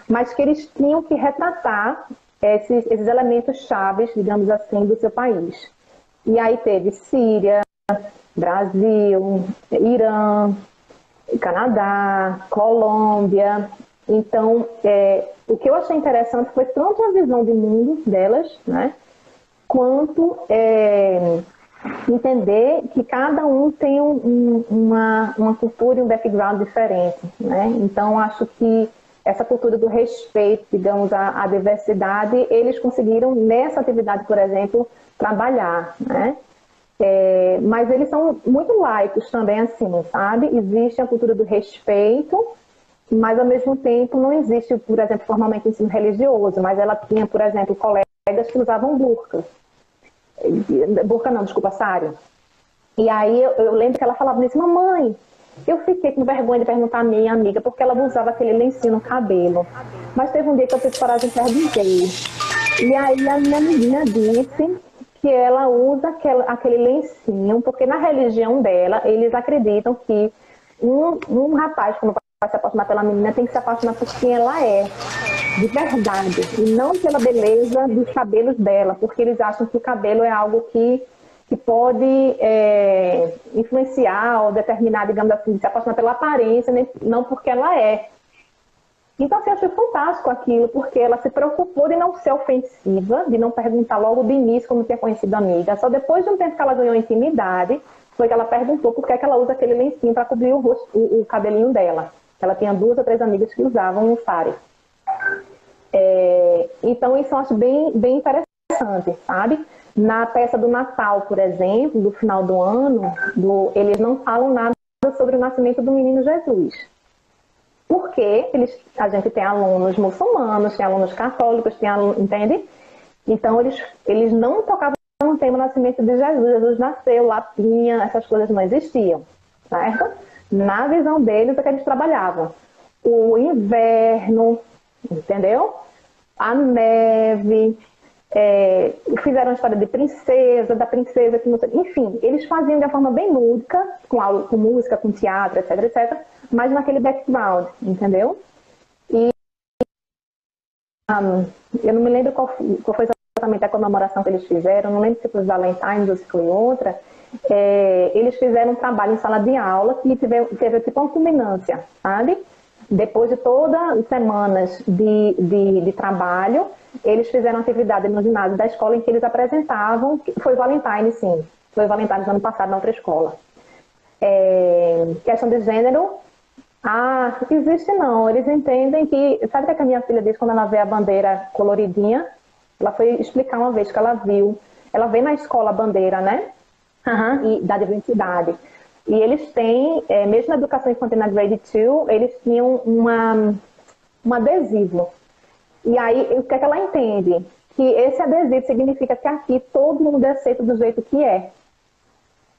A: mas que eles tinham que retratar esses elementos chaves, digamos assim, do seu país. E aí teve Síria, Brasil, Irã, Canadá, Colômbia. Então, o que eu achei interessante foi tanto a visão de mundo delas, né, quanto entender que cada um tem uma cultura e um background diferente, né? Então, acho que essa cultura do respeito, digamos, à diversidade, eles conseguiram, nessa atividade, por exemplo, trabalhar, né? Mas eles são muito laicos também, assim, sabe? Existe a cultura do respeito, mas ao mesmo tempo não existe, por exemplo, formalmente ensino religioso, mas ela tinha, por exemplo, colegas que usavam burca. Burca não, desculpa, sário. E aí eu lembro que ela falava assim, mamãe, eu fiquei com vergonha de perguntar à minha amiga porque ela usava aquele lencinho no cabelo. Mas teve um dia que eu fiz coragem e perguntei. E aí a minha amiguinha disse que ela usa aquele lencinho, porque na religião dela, eles acreditam que um rapaz, quando vai se apaixonar pela menina, tem que se apaixonar por quem ela é, de verdade, e não pela beleza dos cabelos dela, porque eles acham que o cabelo é algo que pode influenciar ou determinar, digamos assim, se apaixonar pela aparência, não porque ela é. Então, assim, eu achei fantástico aquilo, porque ela se preocupou de não ser ofensiva, de não perguntar logo de início como tinha conhecido a amiga. Só depois de um tempo que ela ganhou intimidade, foi que ela perguntou por que ela usa aquele lencinho para cobrir o cabelinho dela. Ela tinha 2 ou 3 amigas que usavam um sari. Então, isso eu acho bem, bem interessante, sabe? Na peça do Natal, por exemplo, do final do ano, eles não falam nada sobre o nascimento do menino Jesus. Porque a gente tem alunos muçulmanos, tem alunos católicos, tem alunos, entende? Então, eles não tocavam no tema do nascimento de Jesus. Jesus nasceu, lapinha, essas coisas não existiam, certo? Na visão deles é que eles trabalhavam. O inverno, entendeu? A neve, fizeram a história de princesa, da princesa que não sei, enfim, eles faziam de uma forma bem lúdica, com música, com teatro, etc, etc, mas naquele background, entendeu? E eu não me lembro qual foi exatamente a comemoração que eles fizeram, não lembro se foi os Valentine's ou se foi outra. Eles fizeram um trabalho em sala de aula que teve tipo uma culminância, sabe? Depois de todas as semanas de trabalho, eles fizeram atividade no ginásio da escola em que eles apresentavam, foi Valentine, sim, foi Valentine no ano passado na outra escola. Questão de gênero, existe não, eles entendem que, sabe o que a minha filha disse quando ela vê a bandeira coloridinha? Ela foi explicar uma vez que ela veio na escola a bandeira, né? E da diversidade. E eles têm, mesmo na educação infantil na Grade 2, eles tinham um adesivo. E aí, o que é que ela entende? Que esse adesivo significa que aqui todo mundo é aceito do jeito que é.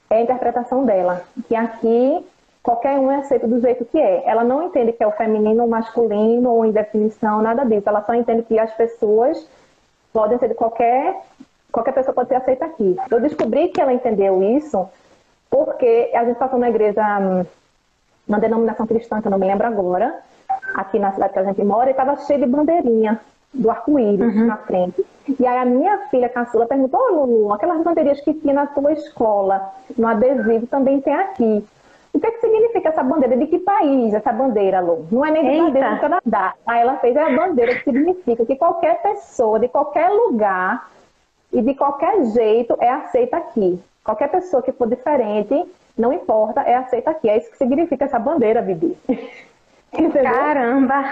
A: É a interpretação dela. Que aqui qualquer um é aceito do jeito que é. Ela não entende que é o feminino ou masculino ou indefinição, nada disso. Ela só entende que as pessoas podem ser de qualquer pessoa pode ser aceita aqui. Eu descobri que ela entendeu isso porque a gente passou na igreja, uma denominação cristã, que eu não me lembro agora, aqui na cidade que a gente mora, e estava cheio de bandeirinha do arco-íris na frente. E aí a minha filha caçula perguntou, Lulu, aquelas bandeirinhas que tinha na tua escola, no adesivo, também tem aqui. O que significa essa bandeira? De que país essa bandeira, Lu? Não é nem do Brasil, do Canadá. Aí ela fez a bandeira que significa que qualquer pessoa, de qualquer lugar e de qualquer jeito é aceita aqui. Qualquer pessoa que for diferente, não importa, é aceita aqui. É isso que significa essa bandeira, Bibi.
B: Entendeu? Caramba!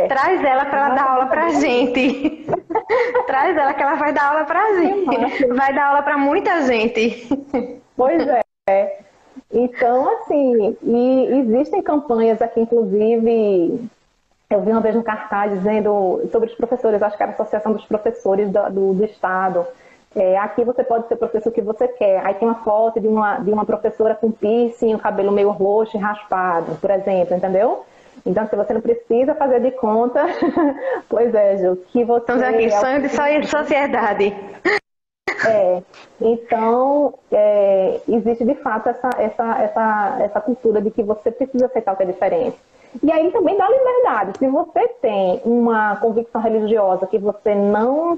B: Traz ela para ela dar aula pra gente. Traz ela que ela vai dar aula pra gente. Vai dar aula para muita gente.
A: Pois é. Então, assim, e existem campanhas aqui, inclusive, eu vi uma vez um cartaz dizendo sobre os professores, acho que era a Associação dos Professores do Estado. Aqui você pode ser o professor que você quer. Aí tem uma foto de uma professora com piercing, o cabelo meio roxo e raspado, por exemplo, entendeu? Então, se você não precisa fazer de conta, pois é, Ju, que você...
B: Estamos aqui, sonho de sociedade.
A: Então, existe de fato essa cultura de que você precisa aceitar o que é diferente. E aí também dá liberdade. Se você tem uma convicção religiosa que você não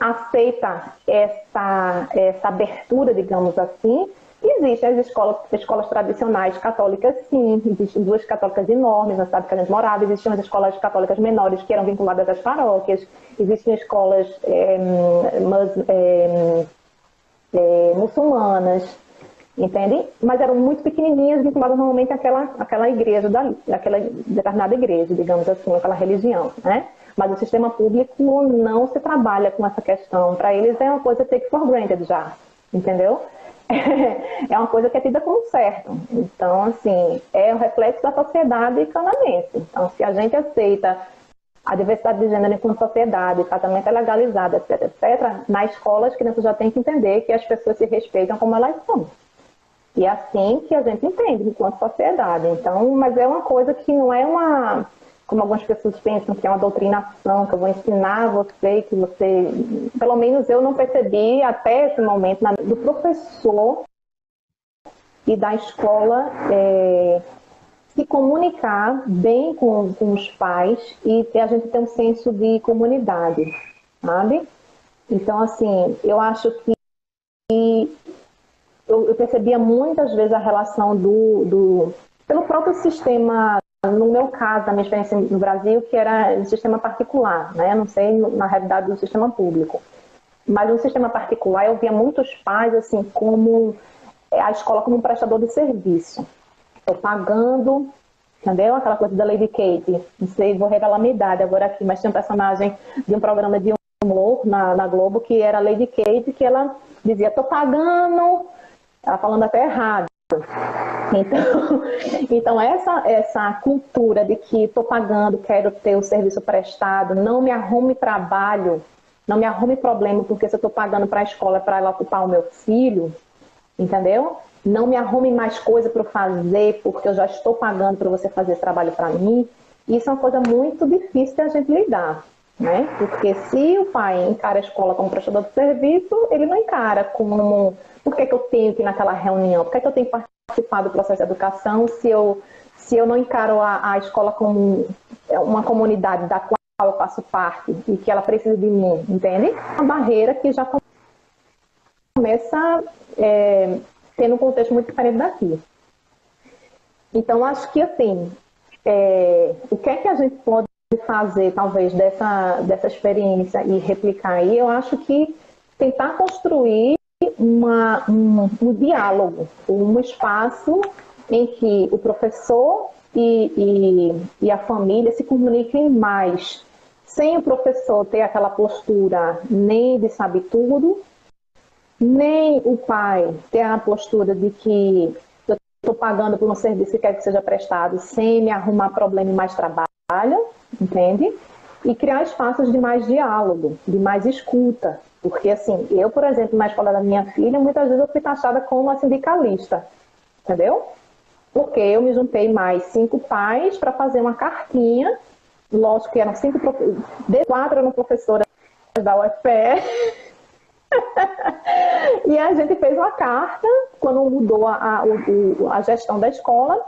A: aceita essa abertura, digamos assim, existem as escolas tradicionais católicas, sim, existem 2 católicas enormes na cidade que a gente morava, existiam as escolas católicas menores que eram vinculadas às paróquias, existem escolas muçulmanas, entende? Mas eram muito pequenininhas, vinculadas normalmente àquela igreja, àquela determinada igreja, digamos assim, aquela religião, né? Mas o sistema público não se trabalha com essa questão. Para eles é uma coisa take for granted já, entendeu? É uma coisa que é tida como certo. Então, assim, é o reflexo da sociedade canadense. Então, se a gente aceita a diversidade de gênero enquanto sociedade, o casamento é legalizado, etc, etc, na escola as crianças já têm que entender que as pessoas se respeitam como elas são. E é assim que a gente entende enquanto sociedade. Então, mas é uma coisa que não é uma, como algumas pessoas pensam, que é uma doutrinação, que eu vou ensinar você, que você... Pelo menos eu não percebi até esse momento do professor e da escola se comunicar bem com os pais e a gente ter um senso de comunidade, sabe? Então, assim, eu acho que eu percebia muitas vezes a relação pelo próprio sistema, no meu caso, da minha experiência no Brasil, que era o sistema particular, né? Eu não sei na realidade do sistema público, mas no sistema particular eu via muitos pais, assim, como a escola como um prestador de serviço. Estou pagando, entendeu? Aquela coisa da Lady Kate, não sei, vou revelar minha idade agora aqui, mas tinha um personagem de um programa de humor na Globo, que era a Lady Kate, que ela dizia, estou pagando, ela falando até errado. Então essa cultura de que estou pagando, quero ter o serviço prestado, não me arrume trabalho, não me arrume problema, porque se eu estou pagando para a escola para ela ocupar o meu filho, entendeu? Não me arrume mais coisa para eu fazer, porque eu já estou pagando para você fazer trabalho para mim. Isso é uma coisa muito difícil de a gente lidar, né? Porque se o pai encara a escola como prestador de serviço, ele não encara como... Por que eu tenho que ir naquela reunião? Por que eu tenho que participar do processo de educação se eu não encaro a escola como uma comunidade da qual eu faço parte e que ela precisa de mim, entende? Uma barreira que já começa tendo um contexto muito diferente daqui. Então, acho que, assim, o que é que a gente pode fazer, talvez, dessa experiência e replicar aí? Eu acho que tentar construir um diálogo, um espaço em que o professor e a família se comuniquem mais, sem o professor ter aquela postura nem de sabe tudo, nem o pai ter a postura de que eu estou pagando por um serviço que quer que seja prestado sem me arrumar problema e mais trabalho, entende? E criar espaços de mais diálogo, de mais escuta. Porque, assim, eu, por exemplo, na escola da minha filha, muitas vezes eu fui taxada como uma sindicalista, entendeu? Porque eu me juntei mais 5 pais para fazer uma cartinha, lógico que eram 5, 4 eram professoras da UFPE, e a gente fez uma carta, quando mudou a gestão da escola,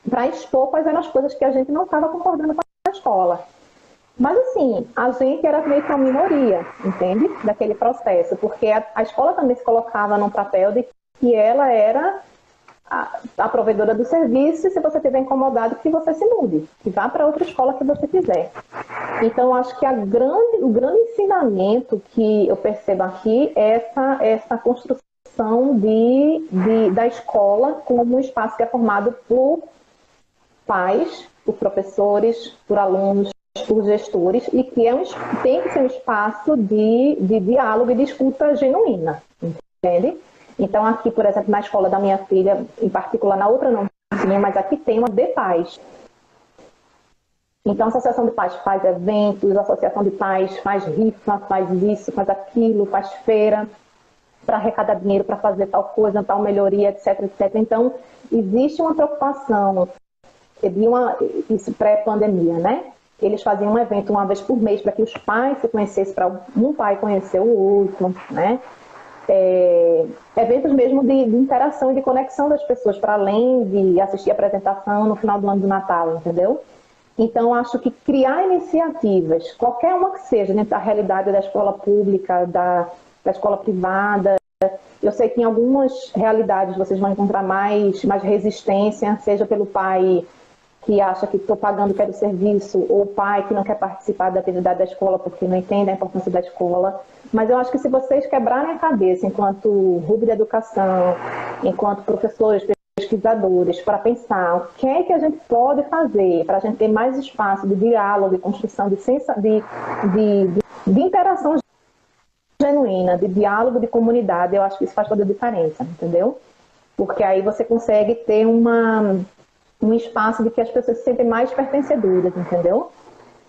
A: para expor quais eram as coisas que a gente não estava concordando com a escola. Mas, assim, a gente era meio que uma minoria, entende? Daquele processo, porque a escola também se colocava num papel de que ela era a provedora do serviço, e se você estiver incomodado, que você se mude, que vá para outra escola que você quiser. Então, acho que o grande ensinamento que eu percebo aqui é essa construção da escola como um espaço que é formado por pais, por professores, por alunos, por gestores, e que tem que ser um espaço de diálogo e de escuta genuína, entende? Então, aqui, por exemplo, na escola da minha filha, em particular, na outra não tinha, mas aqui tem uma de pais. Então, a Associação de Pais faz eventos, a Associação de Pais faz rifa, faz isso, faz aquilo, faz feira, para arrecadar dinheiro, para fazer tal coisa, tal melhoria, etc, etc. Então, existe uma preocupação, isso pré-pandemia, né? Eles faziam um evento uma vez por mês para que os pais se conhecessem, para um pai conhecer o outro, né? Eventos mesmo de interação e de conexão das pessoas, para além de assistir a apresentação no final do ano do Natal, entendeu? Então, acho que criar iniciativas, qualquer uma que seja, dentro da realidade da escola pública, da escola privada, eu sei que em algumas realidades vocês vão encontrar mais resistência, seja pelo pai que acha que estou pagando pelo serviço, ou o pai que não quer participar da atividade da escola porque não entende a importância da escola. Mas eu acho que se vocês quebrarem a cabeça enquanto rumo de educação, enquanto professores, pesquisadores, para pensar o que é que a gente pode fazer para a gente ter mais espaço de diálogo, de construção, de interação genuína, de diálogo de comunidade, eu acho que isso faz toda a diferença, entendeu? Porque aí você consegue ter um espaço de que as pessoas se sentem mais pertencedoras, entendeu?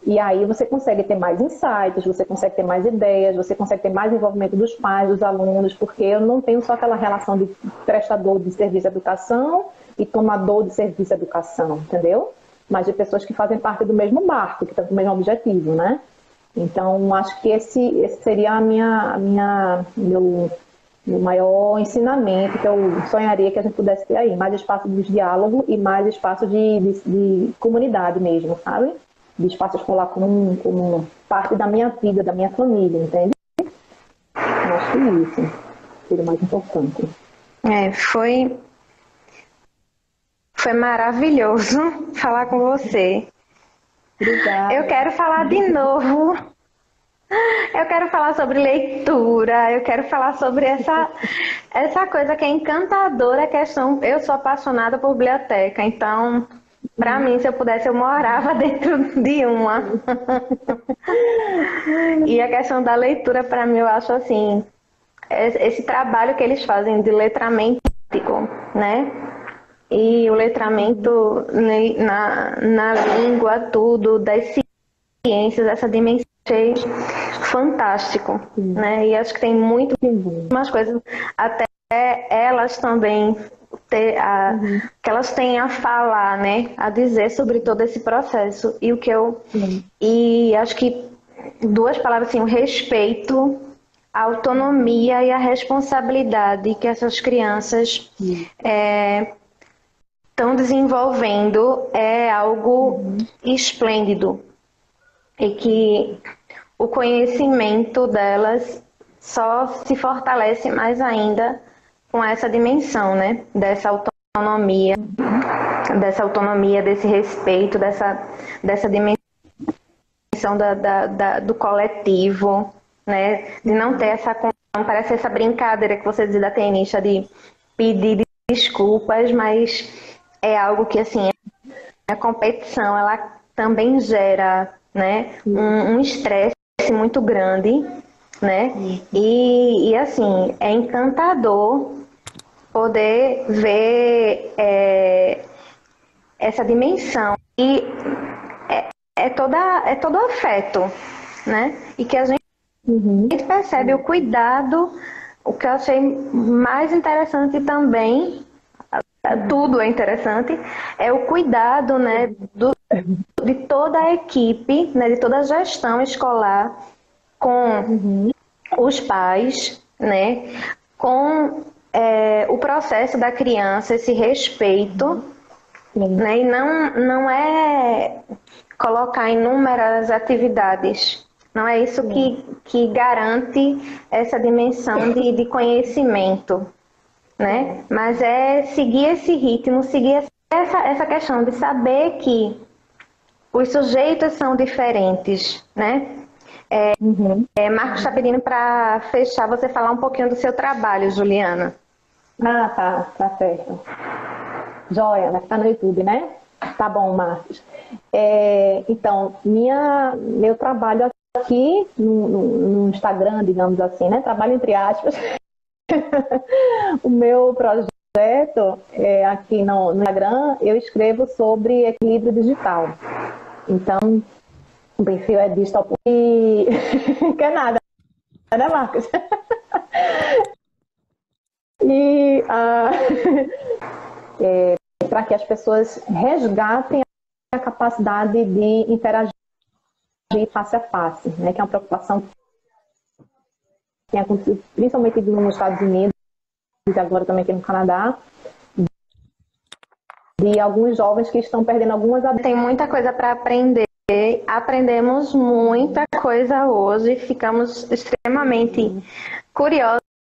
A: E aí você consegue ter mais insights, você consegue ter mais ideias, você consegue ter mais envolvimento dos pais, dos alunos, porque eu não tenho só aquela relação de prestador de serviço de educação e tomador de serviço de educação, entendeu? Mas de pessoas que fazem parte do mesmo barco, que estão com o mesmo objetivo, né? Então, acho que esse seria meu maior ensinamento, que eu sonharia que a gente pudesse ter aí. Mais espaço de diálogo e mais espaço de comunidade mesmo, sabe? De espaço escolar como parte da minha vida, da minha família, entende? Eu acho que isso seria o mais importante.
B: Foi maravilhoso falar com você.
A: Obrigada.
B: Eu quero falar de novo. Eu quero falar sobre leitura, eu quero falar sobre essa coisa que é encantadora, a questão. Eu sou apaixonada por biblioteca, então, para mim, se eu pudesse, eu morava dentro de uma. E a questão da leitura, para mim, eu acho assim, esse trabalho que eles fazem de letramento, né? E o letramento na língua, tudo, das ciências, essa dimensão, achei fantástico, né? E acho que tem muito mais coisas, até elas também que elas têm a falar, né? A dizer sobre todo esse processo. E o que e acho que duas palavras assim, o respeito, a autonomia e a responsabilidade que essas crianças estão desenvolvendo é algo esplêndido. E que o conhecimento delas só se fortalece mais ainda com essa dimensão, né? Dessa autonomia, desse respeito, dessa dimensão do coletivo, né? De não ter parece essa brincadeira que você dizia da tenista de pedir desculpas, mas é algo que, assim, a competição, ela também gera, né, um estresse muito grande, né? E assim, é encantador poder ver essa dimensão. E é todo afeto, né? E que a gente percebe o cuidado. O que eu achei mais interessante também, tudo é interessante, é o cuidado, né, de toda a equipe, né, de toda a gestão escolar com os pais, né, com o processo da criança, esse respeito, né, e não é colocar inúmeras atividades. Não é isso que garante essa dimensão de conhecimento, né? Mas é seguir esse ritmo, seguir essa questão de saber que os sujeitos são diferentes, né? Marcos está pedindo para fechar, você falar um pouquinho do seu trabalho, Juliana.
A: Tá certo. Joia, vai ficar no YouTube, né? Tá bom, Marcos. Então, meu trabalho aqui no Instagram, digamos assim, né? Trabalho entre aspas. O meu projeto aqui no Instagram, eu escrevo sobre equilíbrio digital. Então, o perfil é digital e que é nada, né, Marcos? E para que as pessoas resgatem a capacidade de interagir face a face, né, que é uma preocupação que tem acontecido principalmente nos Estados Unidos e agora também aqui no Canadá, de alguns jovens que estão perdendo algumas habilidades.
B: Tem muita coisa para aprender, aprendemos muita coisa hoje, ficamos extremamente curiosos